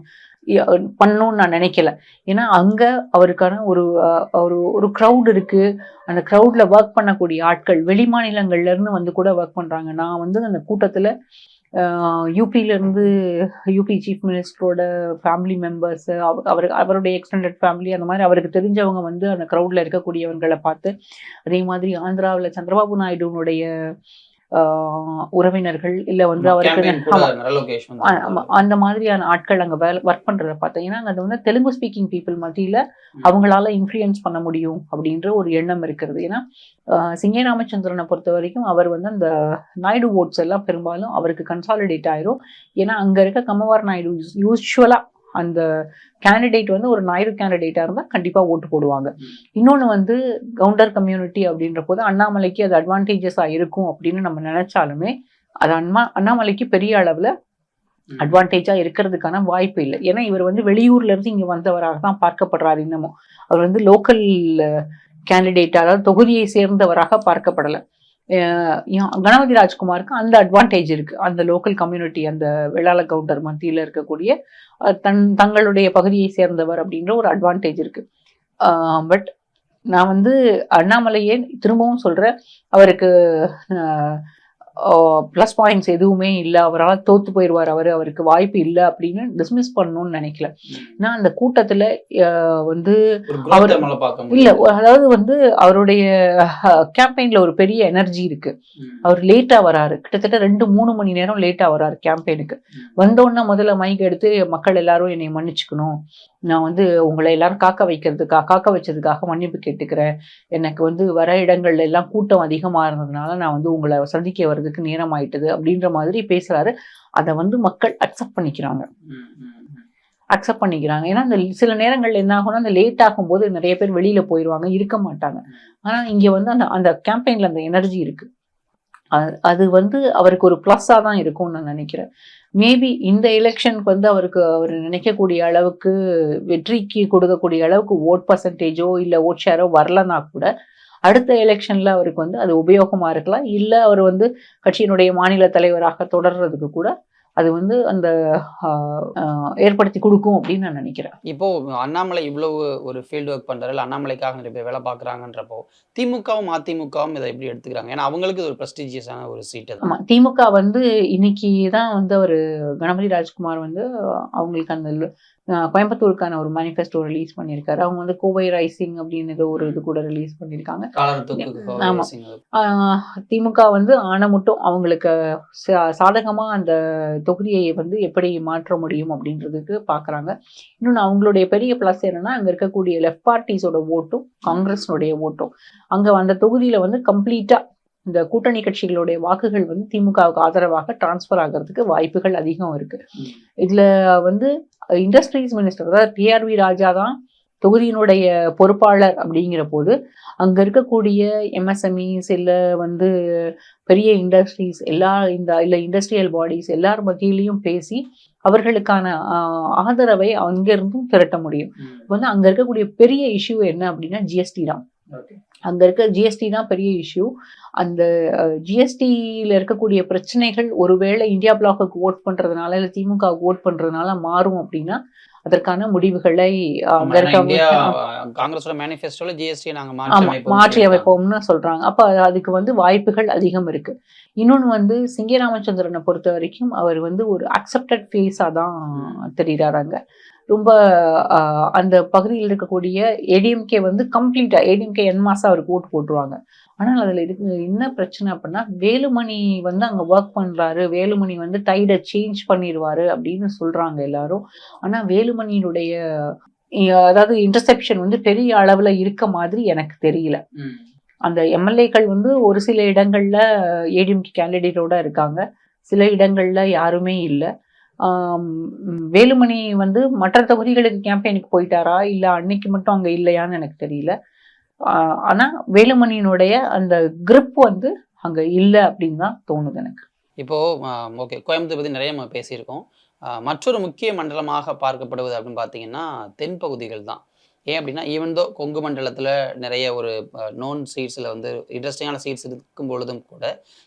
பண்ணணும்னு நான் நினைக்கல. ஏன்னா அங்க அவருக்கான ஒரு ஒரு க்ரௌட் இருக்கு. அந்த க்ரௌட்ல ஒர்க் பண்ணக்கூடிய ஆட்கள் வெளி மாநிலங்கள்ல இருந்து வந்து கூட ஒர்க் பண்றாங்க. நான் வந்து அந்த கூட்டத்துல யூபியிலேருந்து யூபி சீஃப் மினிஸ்டரோட ஃபேமிலி மெம்பர்ஸு அவருடைய எக்ஸ்டெண்டட் ஃபேமிலி, அந்த மாதிரி அவருக்கு தெரிஞ்சவங்க வந்து அந்த க்ரௌடில் இருக்கக்கூடியவங்களை பார்த்து, அதே மாதிரி ஆந்திராவில் சந்திரபாபு நாயுடுனுடைய உறவினர்கள், இல்லை வந்து அவருக்கு அந்த மாதிரியான ஆட்கள் அங்கே ஒர்க் பண்ணுறத பார்த்தேன். ஏன்னா அது வந்து தெலுங்கு ஸ்பீக்கிங் பீப்புள் மத்தியில் அவங்களால இன்ஃப்ளூயன்ஸ் பண்ண முடியும் அப்படின்ற ஒரு எண்ணம் இருக்கிறது. ஏன்னா சிங்கே ராமச்சந்திரனை பொறுத்த வரைக்கும் அவர் வந்து அந்த நாயுடு ஓட்ஸ் எல்லாம் பெரும்பாலும் அவருக்கு கன்சாலிடேட் ஆயிரும். ஏன்னா அங்கே இருக்க கம்மவார் நாயுடு யூஸ்வலாக அந்த கேண்டிடேட் வந்து ஒரு நாயுடு கேண்டிடேட்டாக இருந்தால் கண்டிப்பாக ஓட்டு போடுவாங்க. இன்னொன்று வந்து கவுண்டர் கம்யூனிட்டி அப்படின்ற போது அண்ணாமலைக்கு அது அட்வான்டேஜஸாக இருக்கும் அப்படின்னு நம்ம நினைச்சாலுமே அது அண்ணாமலைக்கு பெரிய அளவில் அட்வான்டேஜாக இருக்கிறதுக்கான வாய்ப்பு இல்லை. ஏன்னா இவர் வந்து வெளியூர்ல இருந்து இங்கே வந்தவராக தான் பார்க்கப்படுறாரு. இன்னமும் அவர் வந்து லோக்கல் கேண்டிடேட், அதாவது தொகுதியை சேர்ந்தவராக பார்க்கப்படலை. கணபதி ராஜ்குமாருக்கு அந்த அட்வான்டேஜ் இருக்கு. அந்த லோக்கல் கம்யூனிட்டி, அந்த வெள்ளாள கவுண்டர் மத்தியில் இருக்கக்கூடிய தங்களுடைய பகுதியை சேர்ந்தவர் அப்படின்ற ஒரு அட்வான்டேஜ் இருக்கு. பட் நான் வந்து அண்ணாமலையே திரும்பவும் சொல்றேன், அவருக்கு ப்ளஸ் பாயிண்ட்ஸ் எதுவுமே இல்லை, அவரால் தோத்து போயிடுவார், அவருக்கு வாய்ப்பு இல்லை அப்படின்னு டிஸ்மிஸ் பண்ணணும்னு நினைக்கல. ஏன்னா அந்த கூட்டத்துல வந்து அவர் இல்ல, அதாவது வந்து அவருடைய கேம்பெயின்ல ஒரு பெரிய எனர்ஜி இருக்கு. அவர் லேட்டா வராரு, கிட்டத்தட்ட 2-3 மணி நேரம் லேட்டா வராரு கேம்பெயினுக்கு. வந்தோன்னா முதல்ல மைக் எடுத்து மக்கள் எல்லாரும் என்னை மன்னிச்சுக்கணும், நான் வந்து உங்களை எல்லாரும் காக்க வச்சதுக்காக மன்னிப்பு கேட்டுக்கிறேன், எனக்கு வந்து வர இடங்கள்ல எல்லாம் கூட்டம் அதிகமா இருந்ததுனால நான் வந்து உங்களை சந்திக்க வர்றதுக்கு நேரம் ஆயிட்டது அப்படின்ற மாதிரி பேசுறாரு. அதை வந்து மக்கள் அக்செப்ட் பண்ணிக்கிறாங்க. ஏன்னா அந்த சில நேரங்கள்ல என்ன ஆகும்னா, அந்த லேட் ஆகும்போது நிறைய பேர் வெளியில போயிடுவாங்க, இருக்க மாட்டாங்க. ஆனா இங்க வந்து அந்த கேம்பெயின்ல அந்த எனர்ஜி இருக்கு. அது வந்து அவருக்கு ஒரு ப்ளஸ்ஸாக தான் இருக்கும்னு நான் நினைக்கிறேன். மேபி இந்த எலெக்ஷனுக்கு வந்து அவர் நினைக்கக்கூடிய அளவுக்கு, வெற்றிக்கு கொடுக்கக்கூடிய அளவுக்கு ஓட் பர்சன்டேஜோ இல்லை ஓட் ஷேரோ வரலன்னா கூட அடுத்த எலெக்ஷன்ல அவருக்கு வந்து அது உபயோகமா இருக்கலாம். இல்லை அவர் வந்து கட்சியினுடைய மாநில தலைவராக தொடர்றதுக்கு கூட அது வந்து அந்த ஏற்படுத்தி கொடுக்கும் அப்படின்னு நான் நினைக்கிறேன். இப்போ அண்ணாமலை இவ்வளவு ஒரு ஃபீல்டு ஒர்க் பண்றாரு, அண்ணாமலைக்காக நிறைய பேர் வேலை பார்க்குறாங்கன்றப்போ திமுகவும் அதிமுகவும் இதை எப்படி எடுத்துக்கிறாங்க? ஏன்னா அவங்களுக்கு ஒரு ப்ரெஸ்டீஜியஸான ஒரு சீட். ஆமா, திமுக வந்து இன்னைக்கு தான் வந்து அவர் கணபதி ராஜ்குமார் வந்து அவங்களுக்கு அந்த கோயம்புத்தூருக்கான ஒரு மேனிஃபெஸ்டோ ரிலீஸ் பண்ணியிருக்காரு. அவங்க வந்து கோவை ரைசிங் அப்படின்னு ஏதோ ஒரு இது கூட ரிலீஸ் பண்ணியிருக்காங்க. ஆமா, திமுக வந்து ஆன மட்டும் அவங்களுக்கு சாதகமா அந்த தொகுதியை வந்து எப்படி மாற்ற முடியும் அப்படின்றதுக்கு பாக்குறாங்க. இன்னொன்று அவங்களுடைய பெரிய பிளஸ் என்னன்னா, அங்க இருக்கக்கூடிய லெஃப்ட் பார்ட்டிஸோட ஓட்டும் காங்கிரஸினுடைய ஓட்டும் அங்க அந்த தொகுதியில வந்து கம்ப்ளீட்டா இந்த கூட்டணி கட்சிகளுடைய வாக்குகள் வந்து திமுகவுக்கு ஆதரவாக டிரான்ஸ்பர் ஆகிறதுக்கு வாய்ப்புகள் அதிகம் இருக்கு. இதுல வந்து இண்டஸ்ட்ரீஸ் மினிஸ்டர், அதாவது டிஆர்வி ராஜா தான் தொகுதியினுடைய பொறுப்பாளர் அப்படிங்கிற போது அங்க இருக்கக்கூடிய எம்எஸ்எம்இஸ் இல்லை வந்து பெரிய இண்டஸ்ட்ரீஸ் இல்லை இண்டஸ்ட்ரியல் பாடிஸ் எல்லார் மத்தியிலையும் பேசி அவர்களுக்கான ஆதரவை அங்கிருந்தும் திரட்ட முடியும். வந்து அங்க இருக்கக்கூடிய பெரிய இஷ்யூ என்ன அப்படின்னா ஜிஎஸ்டி தான். அங்க இருக்க ஜிஎஸ்டி தான் பெரிய இஷ்யூ. அந்த ஜிஎஸ்டியில இருக்கக்கூடிய பிரச்சனைகள் ஒருவேளை இந்தியா பிளாக்குக்கு ஓட் பண்றதுனால இல்லை திமுகவுக்கு ஓட் பண்றதுனால மாறும் அப்படின்னா அதற்கான முடிவுகளை காங்கிரஸோட மேனிஃபெஸ்டோல ஜிஎஸ்டி நாங்க மாற்றி அமைப்போம்னு சொல்றாங்க. அப்ப அதுக்கு வந்து வாய்ப்புகள் அதிகம் இருக்கு. இன்னொன்னு வந்து சிங்கே ராமச்சந்திரனை பொறுத்த வரைக்கும் அவர் வந்து ஒரு அக்செப்டட் ஃபேஸா தான் தெரிகிறாரு. அங்க ரொம்ப அந்த பகுதியில் இருக்கக்கூடிய ஏடிஎம்கே வந்து கம்ப்ளீட்டா ஏடிஎம்கே என்மாசா அவருக்கு ஓட்டு போட்டுருவாங்க. ஆனால் அதுல என்ன பிரச்சனை அப்படின்னா, வேலுமணி வந்து அங்க ஒர்க் பண்றாரு, வேலுமணி வந்து டைடை சேஞ்ச் பண்ணிடுவாரு அப்படின்னு சொல்றாங்க எல்லாரும். ஆனா வேலுமணியினுடைய அதாவது இன்டர்செப்ஷன் வந்து பெரிய அளவுல இருக்க மாதிரி எனக்கு தெரியல. அந்த எம்எல்ஏக்கள் வந்து ஒரு சில இடங்கள்ல ஏடிஎம்கே கேண்டிடேட்டோட இருக்காங்க, சில இடங்கள்ல யாருமே இல்லை. வேலுமணி வந்து மற்ற தொகுதிகளுக்கு கேம்பெயினுக்கு போயிட்டாரா இல்லை அன்னைக்கு மட்டும் அங்க இல்லையான்னு எனக்கு தெரியல. ஆனா வேலுமணியினுடைய அந்த கிரிப் வந்து அங்க இல்லை அப்படின்னு தான் தோணுது எனக்கு. இப்போ ஓகே, கோயம்புத்தூர் பத்தி நிறைய நம்ம பேசியிருக்கோம். மற்றொரு முக்கிய மண்டலமாக பார்க்கப்படுவது அப்படின்னு பார்த்தீங்கன்னா தென்பகுதிகள் தான். ஏன் அப்படின்னா ஈவன் தோ கொங்கு மண்டலத்தில் நிறைய ஒரு நோன் சீட்ஸில் வந்து இன்ட்ரெஸ்டிங்கான சீட்ஸ் இருக்கும் பொழுதும் கூட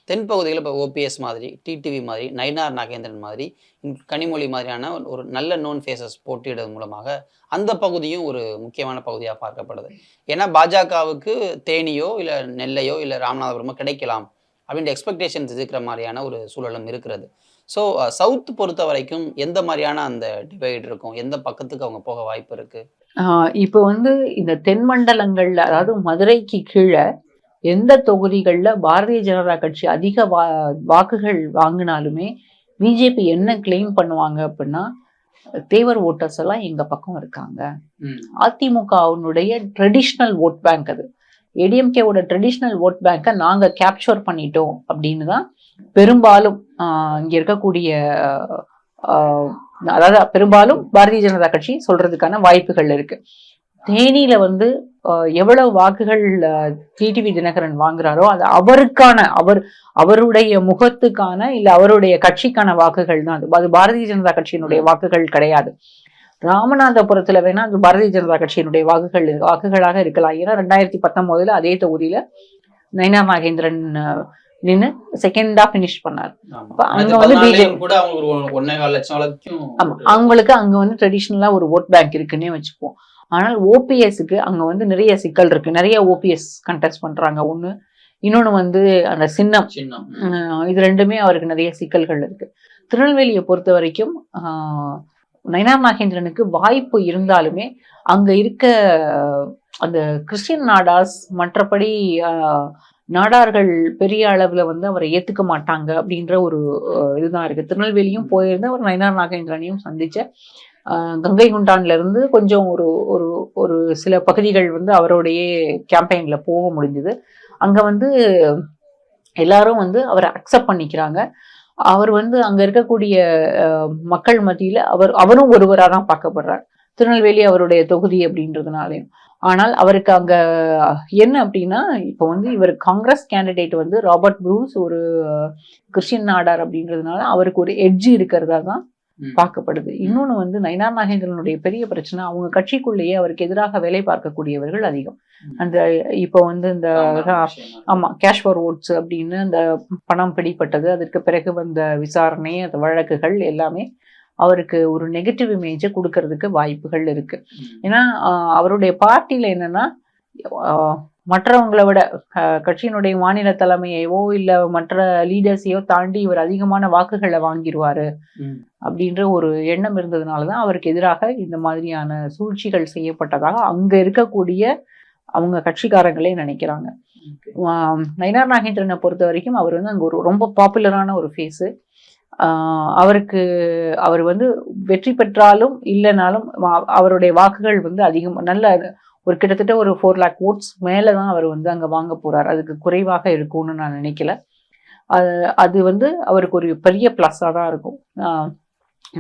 தென்பகுதியில் இப்போ ஓபிஎஸ் மாதிரி, டிடிவி மாதிரி, நயினார் நாகேந்திரன் மாதிரி, கனிமொழி மாதிரியான ஒரு நல்ல நோன் ஃபேஸஸ் போட்டியிடுவது மூலமாக அந்த பகுதியும் ஒரு முக்கியமான பகுதியாக பார்க்கப்படுது. ஏன்னா பாஜகவுக்கு தேனியோ இல்லை நெல்லையோ இல்லை ராமநாதபுரமோ கிடைக்கலாம் அப்படின்ற எக்ஸ்பெக்டேஷன்ஸ் இருக்கிற மாதிரியான ஒரு சூழலும் இருக்கிறது. ஸோ சவுத் பொறுத்த வரைக்கும் எந்த மாதிரியான அந்த டிவைட் இருக்கும், எந்த பக்கத்துக்கு அவங்க போக வாய்ப்பு இருக்கு? இப்போ வந்து இந்த தென்மண்டலங்கள்ல, அதாவது மதுரைக்கு கீழே எந்த தொகுதிகளில் பாரதிய ஜனதா கட்சி அதிக வாக்குகள் வாங்கினாலுமே பிஜேபி என்ன கிளைம் பண்ணுவாங்க அப்படின்னா, தேவர் ஓட்டர்ஸ் எல்லாம் எங்க பக்கம் இருக்காங்க. அதிமுகவுடைய ட்ரெடிஷ்னல் ஓட் பேங்க் அது, ஏடிஎம்கேவோட ட்ரெடிஷ்னல் ஓட் பேங்கை நாங்க கேப்சர் பண்ணிட்டோம் அப்படின்னு தான் பெரும்பாலும் இங்க இருக்கக்கூடிய அதாவது பெரும்பாலும் பாரதிய ஜனதா கட்சி சொல்றதுக்கான வாய்ப்புகள் இருக்கு. தேனியில வந்து எவ்வளவு வாக்குகள் டிடிவி தினகரன் வாங்குறாரோ அது அவருக்கான அவருடைய முகத்துக்கான இல்ல அவருடைய கட்சிக்கான வாக்குகள் தான். அது பாரதிய ஜனதா கட்சியினுடைய வாக்குகள் கிடையாது. ராமநாதபுரத்துல வேணா அது பாரதிய ஜனதா கட்சியினுடைய வாக்குகளாக இருக்கலாம். ஏன்னா 2019 அதே தொகுதியில நயினார் நாகேந்திரன் நின்று செகண்டா பினிஷ் பண்ணாரு. அங்க வந்து அவங்களுக்கு அங்க வந்து ட்ரெடிஷ்னலா ஒரு ஓட் பேங்க் இருக்குன்னே வச்சுப்போம். ஆனால் ஓபிஎஸ்க்கு அங்க வந்து நிறைய சிக்கல் இருக்கு. நிறைய ஓபிஎஸ் கண்டெஸ்ட் பண்றாங்க ஒண்ணு, இன்னொன்னு வந்து அந்த சின்னம், இது ரெண்டுமே அவருக்கு நிறைய சிக்கல்கள் இருக்கு. திருநெல்வேலியை பொறுத்த வரைக்கும் நயினார் நாகேந்திரனுக்கு வாய்ப்பு இருந்தாலுமே அங்க இருக்க அந்த கிறிஸ்டியன் நாடாஸ், மற்றபடி நாடார்கள் பெரிய அளவுல வந்து அவரை ஏத்துக்க மாட்டாங்க அப்படின்ற ஒரு இதுதான் இருக்கு. திருநெல்வேலியும் போயிருந்த அவர் நயினார் நாகேந்திரனையும் சந்திச்ச கங்கை குண்டான்ல இருந்து கொஞ்சம் ஒரு சில பகுதிகள் வந்து அவருடைய கேம்பெயின்ல போக முடிஞ்சது. அங்க வந்து எல்லாரும் வந்து அவரை அக்செப்ட் பண்ணிக்கிறாங்க. அவர் வந்து அங்க இருக்கக்கூடிய மக்கள் மத்தியில அவரும் ஒருவராக தான் பார்க்கப்படுறார். திருநெல்வேலி அவருடைய தொகுதி அப்படின்றதுனாலையும். ஆனால் அவருக்கு அங்க என்ன அப்படின்னா, இப்போ வந்து இவர் காங்கிரஸ் கேண்டிடேட் வந்து ராபர்ட் ப்ரூஸ் ஒரு கிறிஸ்டியன் நாடார் அப்படின்றதுனால அவருக்கு ஒரு எட்ஜ் இருக்கிறதா தான் பார்க்கப்படுது. இன்னொன்னு வந்து நயினார் நாகேந்திரனுடைய பெரிய பிரச்சனை, அவங்க கட்சிக்குள்ளேயே அவருக்கு எதிராக வேலை பார்க்கக்கூடியவர்கள் அதிகம். அந்த இப்போ வந்து இந்த கேஷ் ஃபார் ஓட்ஸ் அப்படின்னு அந்த பணம் பிடிப்பட்டது, அதற்கு பிறகு வந்த விசாரணை, அந்த வழக்குகள் எல்லாமே அவருக்கு ஒரு நெகட்டிவ் இமேஜை கொடுக்கறதுக்கு வாய்ப்புகள் இருக்கு. ஏன்னா அவருடைய பார்ட்டியில என்னன்னா, மற்றவங்களை விட கட்சியினுடைய மாநில தலைமையவோ இல்ல மற்ற லீடர்ஸையோ தாண்டி இவர் அதிகமான வாக்குகளை வாங்கிடுவாரு அப்படின்ற ஒரு எண்ணம் இருந்ததுனாலதான் அவருக்கு எதிராக இந்த மாதிரியான சூழ்ச்சிகள் செய்யப்பட்டதாக அங்க இருக்கக்கூடிய அவங்க கட்சிக்காரங்களே நினைக்கிறாங்க. நயினார் நாகேந்திரனை பொறுத்த வரைக்கும் அவர் வந்து அங்க ஒரு ரொம்ப பாப்புலரான ஒரு ஃபேஸு. அவர் வந்து வெற்றி பெற்றாலும் இல்லைனாலும் அவருடைய வாக்குகள் வந்து அதிகம், நல்ல ஒரு கிட்டத்தட்ட ஒரு 4 lakh ஓட்ஸ் மேலதான் அவர் வந்து அங்க வாங்க போறார். அதுக்கு குறைவாக இருக்கும்னு நான் நினைக்கல. அது வந்து அவருக்கு ஒரு பெரிய பிளஸ்ஸா தான் இருக்கும்.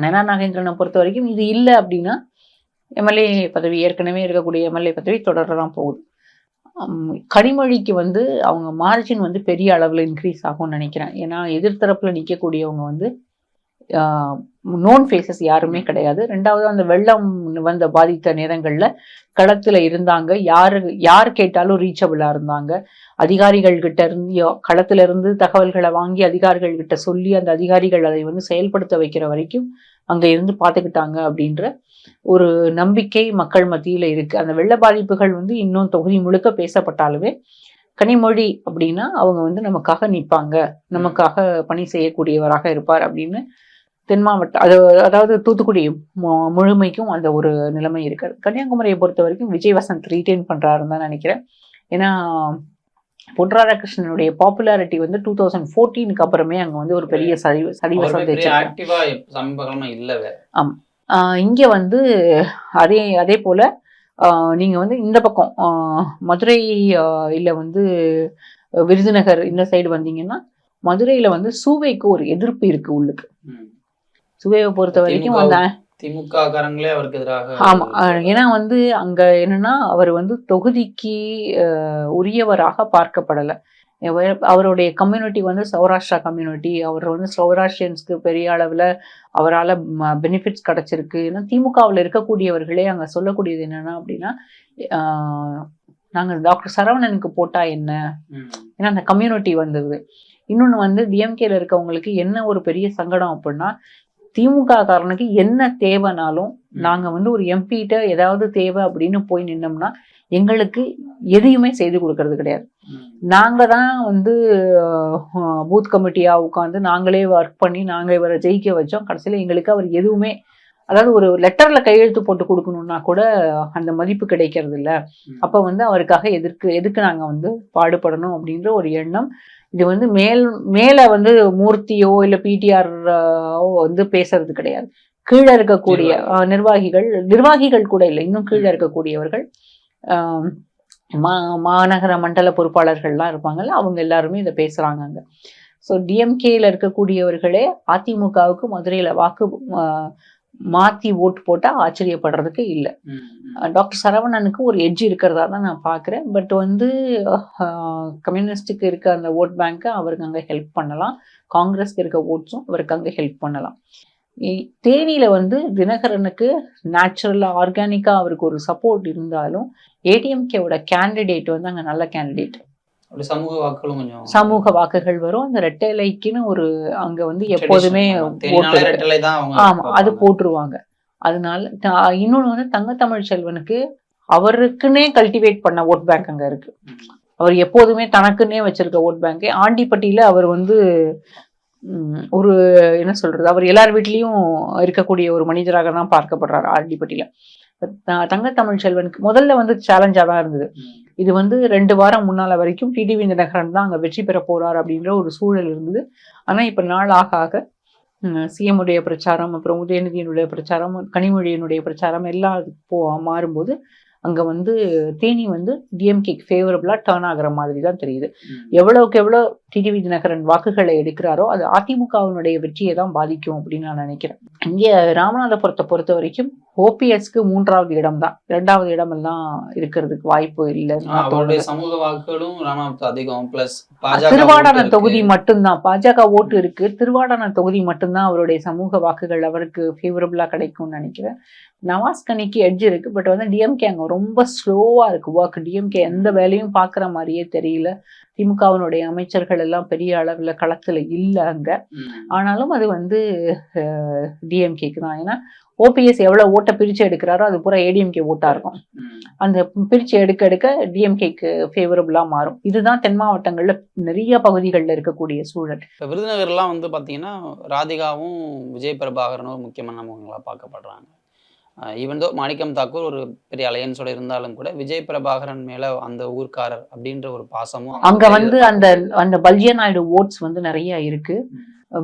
நயினார் நாகேந்திரனை பொறுத்த வரைக்கும் இது இல்லை அப்படின்னா எம்எல்ஏ பதவி, ஏற்கனவே இருக்கக்கூடிய எம்எல்ஏ பதவி தொடரதான் போகுது. கனிமொழிக்கு வந்து அவங்க மார்ஜின் வந்து பெரிய அளவில் இன்க்ரீஸ் ஆகும்னு நினைக்கிறேன். ஏன்னா எதிர்த்தரப்புல நிற்கக்கூடியவங்க வந்து நோன் ஃபேஸஸ் யாருமே கிடையாது. ரெண்டாவது அந்த வெள்ளம் வந்த பாதித்த நேரங்கள்ல களத்துல இருந்தாங்க, யார் கேட்டாலும் ரீச்சபிளா இருந்தாங்க. அதிகாரிகள் கிட்ட இருந்து களத்துல இருந்து தகவல்களை வாங்கி அதிகாரிகள் கிட்ட சொல்லி அந்த அதிகாரிகள் அதை வந்து செயல்படுத்த வைக்கிற வரைக்கும் அங்க இருந்து பார்த்துக்கிட்டாங்க அப்படின்ற ஒரு நம்பிக்கை மக்கள் மத்தியில இருக்கு. அந்த வெள்ள பாதிப்புகள் வந்து இன்னும் தொகுதி முழுக்க பேசப்பட்டாலுமே கனிமொழி அப்படின்னா அவங்க வந்து நமக்காக நிற்பாங்க, நமக்காக பணி செய்யக்கூடியவராக இருப்பார் அப்படின்னு தென் மாவட்டம், அதாவது தூத்துக்குடி முழுமைக்கும் அந்த ஒரு நிலைமை இருக்காது. கன்னியாகுமரியை பொறுத்த வரைக்கும் விஜய் வசந்த் ரீட்டைன் பண்றாருன்னு தான் நினைக்கிறேன். ஏன்னா பொன் ராதாகிருஷ்ணனுடைய பாப்புலாரிட்டி வந்து 2014 அப்புறமே அங்க வந்து ஒரு பெரிய சரிவை சந்திச்சு. ஆமா, இங்க வந்து அதே போல நீங்க வந்து இந்த பக்கம் மதுரை இல்ல வந்து விருதுநகர் இந்த சைடு வந்தீங்கன்னா மதுரையில வந்து சூவைக்கு ஒரு எதிர்ப்பு இருக்கு உள்ளுக்கு. சுவையை பொறுத்த வரைக்கும் அந்த திமுக காரங்களே அவருக்கு எதிராக. ஆமா, ஏன்னா வந்து அங்க என்னன்னா அவர் வந்து தொகுதிக்கு உரியவராக பார்க்கப்படலை. அவருடைய கம்யூனிட்டி வந்து சௌராஷ்டிரா கம்யூனிட்டி. அவர் வந்து சௌராஷ்டிரியன்ஸ்க்கு பெரிய அளவில் அவரால் பெனிஃபிட்ஸ் கிடைச்சிருக்கு. ஏன்னா திமுகவில் இருக்கக்கூடியவர்களே அங்கே சொல்லக்கூடியது என்னன்னா அப்படின்னா, நாங்கள் டாக்டர் சரவணனுக்கு போட்டா என்ன, ஏன்னா அந்த கம்யூனிட்டி வந்தது. இன்னொன்று வந்து டிஎம்கேல இருக்கவங்களுக்கு என்ன ஒரு பெரிய சங்கடம் அப்படின்னா, திமுக காரனுக்கு என்ன தேவைனாலும் நாங்கள் வந்து ஒரு எம்பிகிட்ட ஏதாவது தேவை அப்படின்னு போய் நின்னோம்னா எங்களுக்கு எதையுமே செய்து கொடுக்கறது கிடையாது. நாங்கள் தான் வந்து பூத் கமிட்டியாக உட்காந்து நாங்களே ஒர்க் பண்ணி நாங்கள் இவரை ஜெயிக்க வச்சோம். கடைசியில் எங்களுக்கு அவர் எதுவுமே, அதாவது ஒரு லெட்டரில் கையெழுத்து போட்டு கொடுக்கணுன்னா கூட அந்த மதிப்பு கிடைக்கிறது இல்லை. அப்போ வந்து அவருக்காக எதுக்கு நாங்கள் வந்து பாடுபடணும் அப்படின்ற ஒரு எண்ணம். இது வந்து மேலே வந்து மூர்த்தியோ இல்லை பிடிஆரோ வந்து பேசுறது கிடையாது. கீழே இருக்கக்கூடிய நிர்வாகிகள் கூட இல்லை, இன்னும் கீழே இருக்கக்கூடியவர்கள், மாநகர மண்டல பொறுப்பாளர்கள்லாம் இருப்பாங்கல்ல, அவங்க எல்லாருமே இதை பேசுகிறாங்க அங்கே. ஸோ டிஎம்கேல இருக்கக்கூடியவர்களே அதிமுகவுக்கு மதுரையில் வாக்கு மாற்றி ஓட்டு போட்டால் ஆச்சரியப்படுறதுக்கு இல்லை. டாக்டர் சரவணனுக்கு ஒரு எட்ஜ் இருக்கிறதா தான் நான் பார்க்குறேன். பட் வந்து கம்யூனிஸ்டுக்கு இருக்க அந்த ஓட் பேங்க்கை அவருக்கு அங்கே ஹெல்ப் பண்ணலாம், காங்கிரஸ்க்கு இருக்க ஓட்ஸும் அவருக்கு அங்கே ஹெல்ப் பண்ணலாம். தேனியில் வந்து தினகரனுக்கு நேச்சுரலாக ஆர்கானிக்காக அவருக்கு ஒரு சப்போர்ட் இருந்தாலும் ஏடிஎம்கேவோட கேண்டிடேட் வந்து அங்கே நல்ல கேண்டிடேட். சமூக வாக்குகள் வரும். அந்த ரெட்டை இலைக்குன்னு ஒரு அங்க வந்து எப்போதுமே ஆமா அது போட்டுருவாங்க. அதனால இன்னொன்னு வந்து தங்கத்தமிழ் செல்வனுக்கு அவருக்குன்னே கல்டிவேட் பண்ண ஓட் பேங்க் அங்க இருக்கு. அவர் எப்போதுமே தனக்குன்னே வச்சிருக்க ஓட் பேங்க். ஆண்டிப்பட்டியில அவர் வந்து ஒரு என்ன சொல்றது, அவர் எல்லார் வீட்லயும் இருக்கக்கூடிய ஒரு மனிதராக தான் பார்க்கப்படுறாரு ஆண்டிப்பட்டியில. தங்கத்தமிழ் செல்வனுக்கு முதல்ல வந்து சேலஞ்சா தான் இருந்தது. இது வந்து 2 வாரம் முன்னால வரைக்கும் டிடிவி தினகரன் தான் அங்கே வெற்றி பெற போறார் அப்படின்ற ஒரு சூழல் இருந்தது. ஆனால் இப்போ நாள் ஆக சிஎம் உடைய பிரச்சாரம், அப்புறம் உதயநிதியினுடைய பிரச்சாரம், கனிமொழியினுடைய பிரச்சாரம் எல்லாம் மாறும்போது அங்கே வந்து தேனி வந்து டிஎம்கேக்கு ஃபேவரபிளாக டேர்ன் ஆகிற மாதிரி தான் தெரியுது. எவ்வளவுக்கு எவ்வளோ டிடிவி தினகரன் வாக்குகளை எடுக்கிறாரோ அது அதிமுகவினுடைய வெற்றியை தான் பாதிக்கும் அப்படின்னு நான் நினைக்கிறேன். இங்கே ராமநாதபுரத்தை பொறுத்த வரைக்கும் ஓபிஎஸ்க்கு 3வது இடம் தான், 2வது இடம் எல்லாம் இருக்கிறதுக்கு வாய்ப்பு இல்லை. சமூக வாக்குகளும் அதிகம். பிளஸ் திருவாடான தொகுதி மட்டும்தான் பாஜக ஓட்டு இருக்கு. திருவாடான தொகுதி மட்டும்தான் அவருடைய சமூக வாக்குகள் அவருக்கு ஃபேவரபிளா கிடைக்கும்னு நினைக்கிறேன். நவாஸ் கனிக்கு எட்ஜ் இருக்கு. பட் வந்து டிஎம்கே அங்க ரொம்ப ஸ்லோவா இருக்கு ஒர்க். டிஎம்கே எந்த வேலையும் பாக்குற மாதிரியே தெரியல. திமுகவினுடைய அமைச்சர்கள் எல்லாம் பெரிய அளவுல களத்துல இல்லை அங்க. ஆனாலும் அது வந்து டிஎம்கேக்கு தான். ஏன்னா ஓபிஎஸ் எவ்வளவு ஓட்டை பிரிச்சு எடுக்கிறாரோ அது பூரா ஏடிஎம்கே ஓட்டா இருக்கும். அந்த பிரிச்சு எடுக்க டிஎம்கேக்கு ஃபேவரபிளா மாறும். இதுதான் தென் மாவட்டங்கள்ல நிறைய பகுதிகளில் இருக்கக்கூடிய சூழல். இப்போ விருதுநகர்லாம் வந்து பார்த்தீங்கன்னா ராதிகாவும் விஜய் பிரபாகரனும் முக்கியமானவங்களா பார்க்கப்படுறாங்க. ஈவன் தோ மாணிக்கம் தாக்கூர் ஒரு பெரிய அலையன்ஸோட இருந்தாலும் கூட விஜய் பிரபாகரன் மேல அந்த ஊர்க்காரர் அப்படின்ற ஒரு பாசமும் அங்க வந்து அந்த பல்ஜியா நாயுடு ஓட்ஸ் வந்து நிறைய இருக்கு.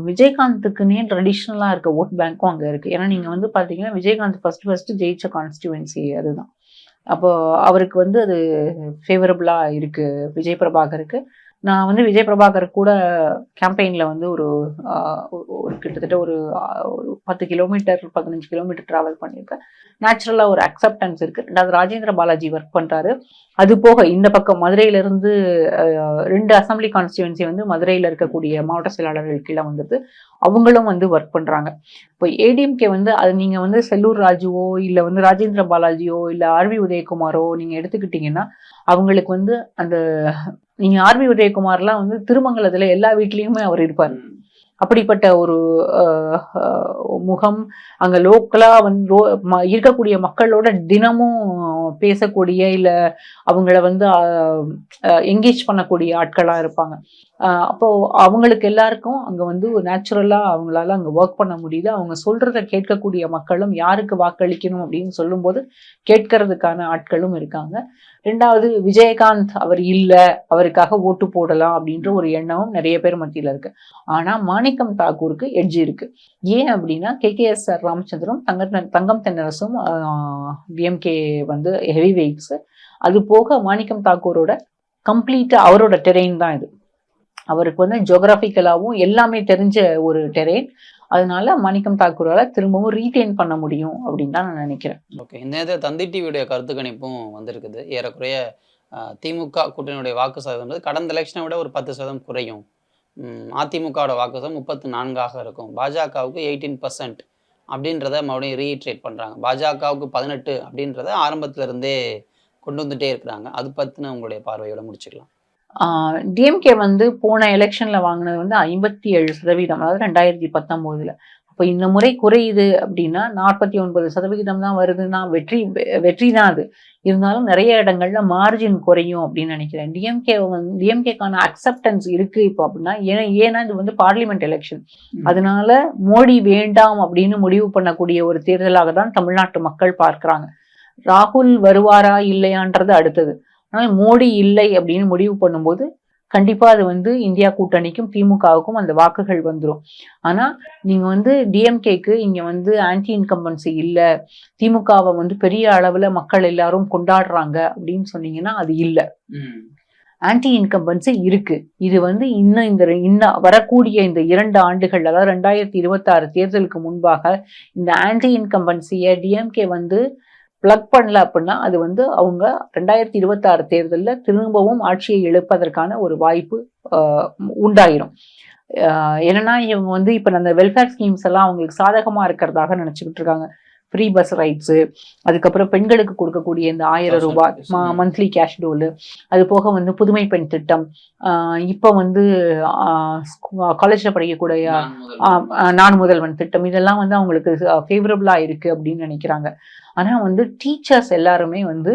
விஜயகாந்துக்குன்னே ட்ரெடிஷ்னலா இருக்க ஓட் பேங்க்கும் அங்க இருக்கு. ஏன்னா நீங்க வந்து பாத்தீங்கன்னா விஜயகாந்த் ஃபர்ஸ்ட் ஜெயிச்ச கான்ஸ்டிடுவன்சி அதுதான். அப்போ அவருக்கு வந்து அது ஃபேவரபிளா இருக்கு விஜய் பிரபாகருக்கு. நான் வந்து விஜய் பிரபாகர் கூட கேம்பெயினில் வந்து ஒரு கிட்டத்தட்ட ஒரு 10 கிலோமீட்டர் 15 கிலோமீட்டர் ட்ராவல் பண்ணியிருக்கேன். நேச்சுரலாக ஒரு அக்செப்டன்ஸ் இருக்குது. 2வது ராஜேந்திர பாலாஜி ஒர்க் பண்ணுறாரு. அது போக இந்த பக்கம் மதுரையிலேருந்து 2 அசம்பிளி கான்ஸ்டிடுவன்சி வந்து மதுரையில் இருக்கக்கூடிய மாவட்ட செயலாளர்கள் கீழே வந்துட்டு அவங்களும் வந்து ஒர்க் பண்ணுறாங்க. இப்போ ஏடிஎம்கே வந்து அது நீங்கள் வந்து செல்லூர் ராஜுவோ இல்லை வந்து ராஜேந்திர பாலாஜியோ இல்லை ஆர்வி உதயகுமாரோ நீங்கள் எடுத்துக்கிட்டிங்கன்னா அவங்களுக்கு வந்து அந்த நீங்க ஆர்வி உதயகுமார்லாம் வந்து திருமங்கலத்துல எல்லா வீட்லயுமே அவர் இருப்பார். அப்படிப்பட்ட ஒரு முகம் அங்க லோக்கலா வந்து இருக்கக்கூடிய மக்களோட தினமும் பேசக்கூடிய இல்ல அவங்கள வந்து என்கேஜ் பண்ணக்கூடிய ஆட்களா இருப்பாங்க. அப்போ அவங்களுக்கு எல்லாருக்கும் அங்க வந்து நேச்சுரலா அவங்களால அங்க ஒர்க் பண்ண முடியுது. அவங்க சொல்றத கேட்கக்கூடிய மக்களும் யாருக்கு வாக்களிக்கணும் அப்படின்னு சொல்லும்போது கேட்கறதுக்கான ஆட்களும் இருக்காங்க. 2வது விஜயகாந்த் அவர் இல்லை, அவருக்காக ஓட்டு போடலாம் அப்படின்ற ஒரு எண்ணமும் நிறைய பேர் மத்தியில இருக்கு. ஆனா மாணிக்கம் தாக்கூருக்கு எட்ஜ் இருக்கு. ஏன் அப்படின்னா KKS ராமச்சந்திரம், தங்கம் தென்னரசும் டிஎம்கே வந்து ஹெவி வெயிட்ஸ். அது போக மாணிக்கம் தாக்கூரோட கம்ப்ளீட்டா அவரோட டெரெயின் தான் இது. அவருக்கு வந்து ஜியோகிராபிக்கலாகவும் எல்லாமே தெரிஞ்ச ஒரு டெரெயின். அதனால மாணிக்கம் தாக்கூரால திரும்பவும் ரீட்டைன் பண்ண முடியும் அப்படின்னு தான் நான் நினைக்கிறேன். ஓகே, இந்த நேரத்தில் தந்தி டிவியுடைய கருத்து கணிப்பும் வந்திருக்குது. ஏறக்குறைய திமுக கூட்டணியுடைய வாக்கு சதவீதம் கடந்த எலெக்ஷனை விட ஒரு 10% குறையும். அதிமுகவோட வாக்கு சதவீதம் 34 இருக்கும். பாஜகவுக்கு 18% அப்படின்றத மறுபடியும் ரீட்ரேட் பண்ணுறாங்க. பாஜகவுக்கு 18 அப்படின்றத ஆரம்பத்துல இருந்தே கொண்டு வந்துட்டே இருக்கிறாங்க. அது பற்றின உங்களுடைய பார்வையோட முடிச்சுக்கலாம். டிஎம்கே வந்து போன எலெக்ஷன்ல வாங்கினது வந்து 57%, அதாவது 2019. அப்போ இந்த முறை குறையுது அப்படின்னா 49% தான் வருதுன்னா வெற்றி தான் அது. இருந்தாலும் நிறைய இடங்கள்ல மார்ஜின் குறையும் அப்படின்னு நினைக்கிறேன். டிஎம்கேக்கான அக்செப்டன்ஸ் இருக்கு இப்போ அப்படின்னா, ஏன்னா இது வந்து பார்லிமெண்ட் எலெக்ஷன். அதனால மோடி வேண்டாம் அப்படின்னு முடிவு பண்ணக்கூடிய ஒரு தேர்தலாக தான் தமிழ்நாட்டு மக்கள் பார்க்கிறாங்க. ராகுல் வருவாரா இல்லையான்றது அடுத்தது. ஆனால் மோடி இல்லை அப்படின்னு முடிவு பண்ணும்போது கண்டிப்பா அது வந்து இந்தியா கூட்டணிக்கும் திமுகவுக்கும் அந்த வாக்குகள் வந்துடும். ஆனா நீங்க வந்து டிஎம்கேக்கு இங்க வந்து ஆன்டி இன்கம்பன்சி இல்ல, திமுகவை வந்து பெரிய அளவுல மக்கள் எல்லாரும் கொண்டாடுறாங்க அப்படின்னு சொன்னீங்கன்னா அது இல்ல. ஆன்டி இன்கம்பன்சி இருக்கு. இது வந்து இன்னும் வரக்கூடிய இந்த 2 ஆண்டுகள், அதாவது 2026 தேர்தலுக்கு முன்பாக இந்த ஆன்டி இன்கம்பன்சியை டிஎம்கே வந்து பிளக் பண்ணல அப்படின்னா அது வந்து அவங்க 2026 தேர்தலில் திரும்பவும் ஆட்சியை இழப்பதற்கான ஒரு வாய்ப்பு உண்டாயிரும். என்னன்னா இவங்க வந்து இப்ப அந்த வெல்ஃபேர் ஸ்கீம்ஸ் எல்லாம் அவங்களுக்கு சாதகமா இருக்கிறதாக நினைச்சுக்கிட்டு இருக்காங்க. ஃப்ரீ பஸ் ரைட்ஸு, அதுக்கப்புறம் பெண்களுக்கு கொடுக்கக்கூடிய இந்த 1000 ரூபாய் மந்த்லி கேஷ் டோலு, அது போக வந்து புதுமை பெண் திட்டம், இப்போ வந்து காலேஜ்ல படிக்கக்கூடிய நான் முதல்வன் திட்டம், இதெல்லாம் வந்து அவங்களுக்கு ஃபேவரபிளா இருக்கு அப்படின்னு நினைக்கிறாங்க. ஆனா வந்து டீச்சர்ஸ் எல்லாருமே வந்து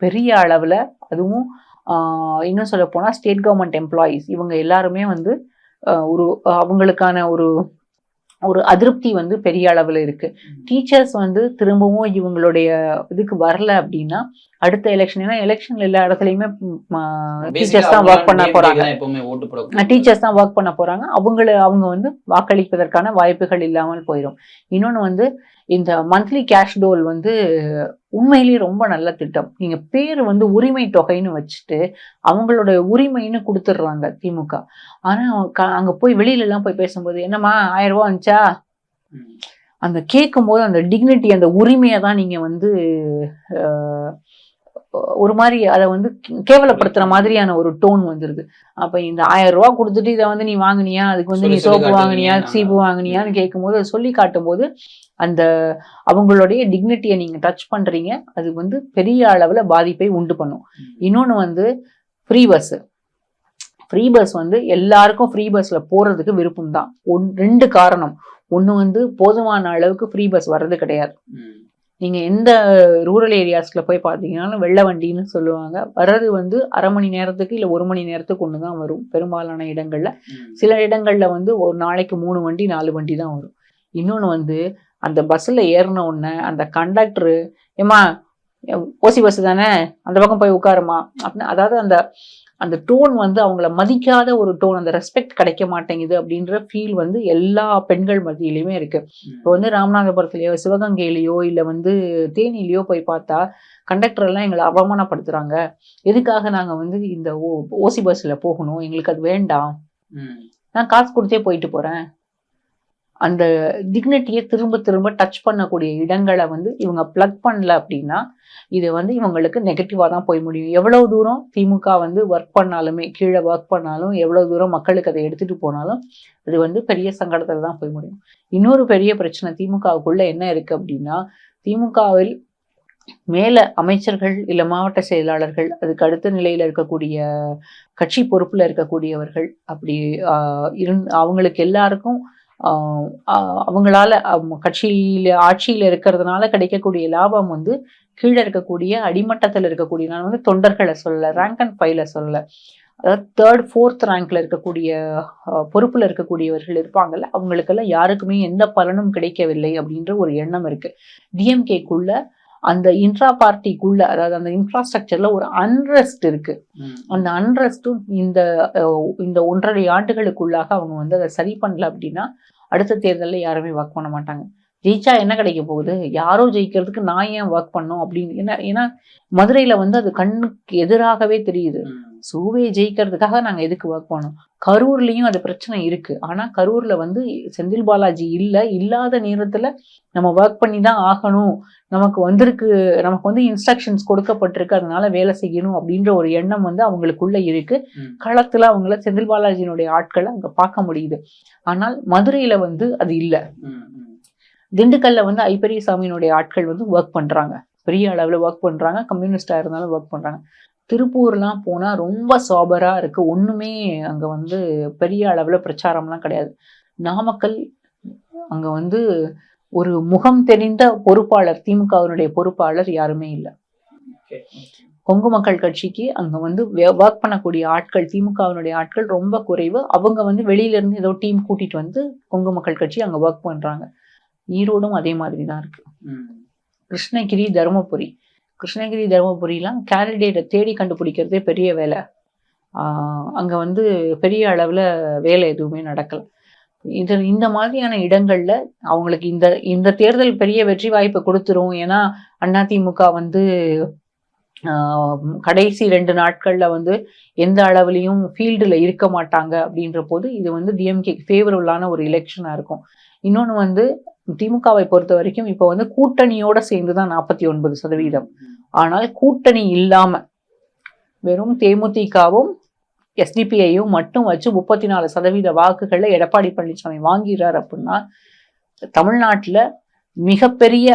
பெரிய அளவுல, அதுவும் இன்னும் சொல்ல போனா ஸ்டேட் கவர்மெண்ட் எம்ப்ளாயீஸ், இவங்க எல்லாருமே வந்து அவங்களுக்கான ஒரு அதிருப்தி வந்து பெரிய அளவுல இருக்கு. டீச்சர்ஸ் வந்து திரும்பவும் இவங்களுடைய இதுக்கு வரல அப்படின்னா அடுத்த எலெக்ஷன், ஏன்னா எலெக்ஷன்ல எல்லா இடத்துலயுமே டீச்சர்ஸ் தான் ஒர்க் பண்ண போறாங்க. அவங்க வந்து வாக்களிப்பதற்கான வாய்ப்புகள் இல்லாமல் போயிடும். இன்னொன்னு வந்து இந்த மந்த்லி கேஷ் டோல் வந்து உண்மையிலேயே ரொம்ப நல்ல திட்டம். நீங்க பேர் வந்து உரிமை தொகைன்னு வச்சுட்டு அவங்களோட உரிமைன்னு கொடுத்துடுறாங்க திமுக. ஆனா அங்க போய் வெளியில எல்லாம் போய் பேசும்போது என்னம்மா 1000 ரூபாய் வந்துச்சா, அந்த கேட்கும் போது அந்த டிக்னிட்டி, அந்த உரிமையை தான் நீங்க வந்து ஒரு மாதிரி அதை வந்து கேவலப்படுத்துற மாதிரியான ஒரு டோன் வந்துருது. அப்ப இந்த 1000 ரூபாய் கொடுத்துட்டு இதை வந்து நீ வாங்கினியா, அதுக்கு வந்து நீ சோப்பு வாங்கினியா, சீப்பு வாங்கினியான்னு கேட்கும்போது அதை சொல்லி காட்டும் போது அந்த அவங்களுடைய டிக்னிட்டியை நீங்க டச் பண்றீங்க. அது வந்து பெரிய அளவுல பாதிப்பை உண்டு பண்ணும். இன்னொன்னு வந்து ஃப்ரீ பஸ் வந்து எல்லாருக்கும் ஃப்ரீ பஸ்ல போறதுக்கு விருப்பம் தான். 2 காரணம். ஒண்ணு வந்து போதுமான அளவுக்கு ஃப்ரீ பஸ் வர்றது கிடையாது. நீங்க எந்த ரூரல் ஏரியாஸ்ல போய் பார்த்தீங்கன்னாலும் வெள்ள வண்டின்னு சொல்லுவாங்க. வர்றது வந்து அரை மணி நேரத்துக்கு இல்லை 1 மணி நேரத்துக்கு ஒன்று தான் வரும் பெரும்பாலான இடங்கள்ல. சில இடங்கள்ல வந்து ஒரு நாளைக்கு 3 வண்டி 4 வண்டி தான் வரும். இன்னொன்று வந்து அந்த பஸ்ஸில் ஏறின உடனே அந்த கண்டக்டரு, ஏமா ஓசி பஸ் தானே, அந்த பக்கம் போய் உட்காருமா அப்படின்னு, அதாவது அந்த டோன் வந்து அவங்கள மதிக்காத ஒரு டோன், அந்த ரெஸ்பெக்ட் கிடைக்க மாட்டேங்குது அப்படின்ற ஃபீல் வந்து எல்லா பெண்கள் மத்தியிலையுமே இருக்கு. இப்போ வந்து ராமநாதபுரத்துலயோ சிவகங்கையிலையோ இல்லை வந்து தேனிலையோ போய் பார்த்தா கண்டக்டர் எல்லாம் எங்களை அவமானப்படுத்துறாங்க. எதுக்காக நாங்கள் வந்து இந்த ஓசி பஸ்ல போகணும், எங்களுக்கு அது வேண்டாம், நான் காசு கொடுத்தே போயிட்டு போறேன். அந்த டிக்னிட்டியை திரும்ப திரும்ப டச் பண்ணக்கூடிய இடங்களை வந்து இவங்க பிளக் பண்ணல அப்படின்னா இது வந்து இவங்களுக்கு நெகட்டிவா தான் போய் முடியும். எவ்வளவு தூரம் திமுக வந்து ஒர்க் பண்ணாலுமே, கீழே ஒர்க் பண்ணாலும், எவ்வளவு தூரம் மக்களுக்கு அதை எடுத்துட்டு போனாலும் அது வந்து பெரிய சங்கடத்துல தான் போய் முடியும். இன்னொரு பெரிய பிரச்சனை திமுகவுக்குள்ள என்ன இருக்கு அப்படின்னா, திமுகவில் மேல அமைச்சர்கள் இல்ல மாவட்ட செயலாளர்கள், அதுக்கு அடுத்த நிலையில இருக்கக்கூடிய கட்சி பொறுப்புல இருக்கக்கூடியவர்கள், அப்படி அவங்களுக்கு எல்லாருக்கும் அவங்களால கட்சியில ஆட்சியில இருக்கிறதுனால கிடைக்கக்கூடிய லாபம் வந்து கீழே இருக்கக்கூடிய அடிமட்டத்தில் இருக்கக்கூடிய, நான் வந்து தொண்டர்களை சொல்லல, ரேங்க் அண்ட் ஃபைல சொல்லல, அதாவது 3rd 4th ரேங்க்ல இருக்கக்கூடிய பொறுப்புல இருக்கக்கூடியவர்கள் இருப்பாங்கல்ல, அவங்களுக்கெல்லாம் யாருக்குமே எந்த பலனும் கிடைக்கவில்லை அப்படின்ற ஒரு எண்ணம் இருக்கு. டிஎம்கேக்குள்ள அந்த இன்ட்ரா பார்ட்டிக்குள்ள, அதாவது அந்த இன்ஃப்ராஸ்ட்ரக்சர்ல ஒரு அன்ரெஸ்ட் இருக்கு. அந்த அன்ரெஸ்டும் இந்த 1.5 ஆண்டுகளுக்குள்ளாக அவங்க வந்து அதை சரி பண்ணல அப்படின்னா அடுத்த தேர்தலில் யாருமே ஒர்க் பண்ண மாட்டாங்க. ஜெயிச்சா என்ன கிடைக்க போகுது, யாரோ ஜெயிக்கிறதுக்கு நான் ஏன் ஒர்க் பண்ணும் அப்படின்னு. ஏன்னா மதுரையில வந்து அது கண்ணுக்கு எதிராகவே தெரியுது. சூவே ஜெயிக்கிறதுக்காக நாங்க எதுக்கு ஒர்க் பண்ணோம். கரூர்லயும் அது பிரச்சனை இருக்கு. ஆனா கரூர்ல வந்து செந்தில் பாலாஜி இல்லாத நேரத்துல நம்ம ஒர்க் பண்ணி தான் ஆகணும். நமக்கு வந்து இன்ஸ்ட்ரக்ஷன்ஸ் கொடுக்கப்பட்டிருக்கு, அதனால வேலை செய்யணும் அப்படின்ற ஒரு எண்ணம் வந்து அவங்களுக்குள்ள இருக்கு. களத்துல அவங்கள செந்தில் பாலாஜியினுடைய ஆட்களை அங்க பார்க்க முடியுது. ஆனால் மதுரையில வந்து அது இல்ல. திண்டுக்கல்ல வந்து ஐப்பெரியசாமியினுடைய ஆட்கள் வந்து ஒர்க் பண்றாங்க, பெரிய அளவுல ஒர்க் பண்றாங்க, கம்யூனிஸ்டா இருந்தாலும் ஒர்க் பண்றாங்க. திருப்பூர்லாம் போனா ரொம்ப சோபரா இருக்கு. ஒண்ணுமே அங்க வந்து பெரிய அளவுல பிரச்சாரம்லாம் கிடையாது. நாமக்கல் அங்க வந்து ஒரு முகம் தெரிந்த பொறுப்பாளர், திமுகவினுடைய பொறுப்பாளர் யாருமே இல்ல. கொங்கு மக்கள் கட்சிக்கு அங்க வந்து ஒர்க் பண்ணக்கூடிய ஆட்கள், திமுகவினுடைய ஆட்கள் ரொம்ப குறைவு. அவங்க வந்து வெளியில இருந்து ஏதோ டீம் கூட்டிட்டு வந்து கொங்கு மக்கள் கட்சி அங்க ஒர்க் பண்றாங்க. ஈரோடும் அதே மாதிரி தான் இருக்கு. கிருஷ்ணகிரி, தருமபுரிலாம் கேண்டிடேட்டை தேடி கண்டுபிடிக்கிறதே பெரிய வேலை. அங்க வந்து பெரிய அளவுல வேலை எதுவுமே நடக்கல. இந்த மாதிரியான இடங்கள்ல அவங்களுக்கு இந்த தேர்தல் பெரிய வெற்றி வாய்ப்பு கொடுத்துரும். ஏன்னா அதிமுக வந்து கடைசி 2 நாட்கள்ல வந்து எந்த அளவுலையும் ஃபீல்டுல இருக்க மாட்டாங்க அப்படின்ற போது இது வந்து டிஎம்கே ஃபேவரபுளான ஒரு எலெக்ஷனா இருக்கும். இன்னொன்னு வந்து திமுகவை பொறுத்த வரைக்கும் இப்போ வந்து கூட்டணியோட சேர்ந்துதான் 49%. ஆனால் கூட்டணி இல்லாம வெறும் தேமுதிகவும் எஸ்டிபிஐயும் மட்டும் வச்சு 34% வாக்குகளை எடப்பாடி பழனிசாமி வாங்கிறார் அப்படின்னா தமிழ்நாட்டுல மிகப்பெரிய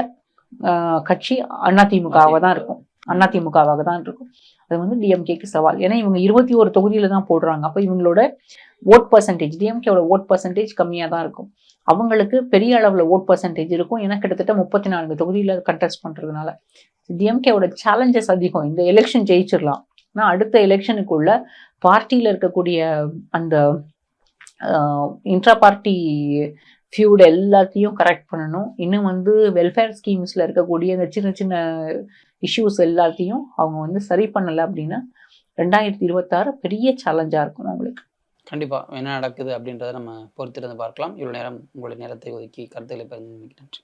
கட்சி அதிமுகவாக தான் இருக்கும். அது வந்து டிஎம்கேக்கு சவால். ஏன்னா இவங்க 21 தொகுதியில தான் போடுறாங்க. அப்ப இவங்களோட ஓட் பர்சன்டேஜ், டிஎம்கேவோட ஓட் பர்சன்டேஜ் கம்மியா தான் இருக்கும். அவங்களுக்கு பெரிய அளவுல ஓட் பர்சன்டேஜ் இருக்கும். ஏன்னா கிட்டத்தட்ட 34 தொகுதியில கண்டெஸ்ட் பண்றதுனால டிஎம்கேவோட சேலஞ்சஸ் அதிகம். இந்த எலெக்ஷன் ஜெயிச்சிடலாம், ஆனா அடுத்த எலெக்ஷனுக்குள்ள பார்ட்டியில இருக்கக்கூடிய அந்த இன்ட்ரா பார்ட்டி ஃபியூட் எல்லாத்தையும் கரெக்ட் பண்ணணும். இன்னும் வந்து வெல்ஃபேர் ஸ்கீம்ஸ்ல இருக்கக்கூடிய இந்த சின்ன சின்ன இஷ்யூஸ் எல்லாத்தையும் அவங்க வந்து சரி பண்ணலை அப்படின்னா 2026 பெரிய சேலஞ்சா இருக்கும் அவங்களுக்கு. கண்டிப்பா என்ன நடக்குது அப்படின்றத நம்ம பொறுத்திருந்து பார்க்கலாம். இவ்வளவு நேரம் உங்களுடைய நேரத்தை ஒதுக்கி கருத்துக்களை பகிர்ந்து நன்றி.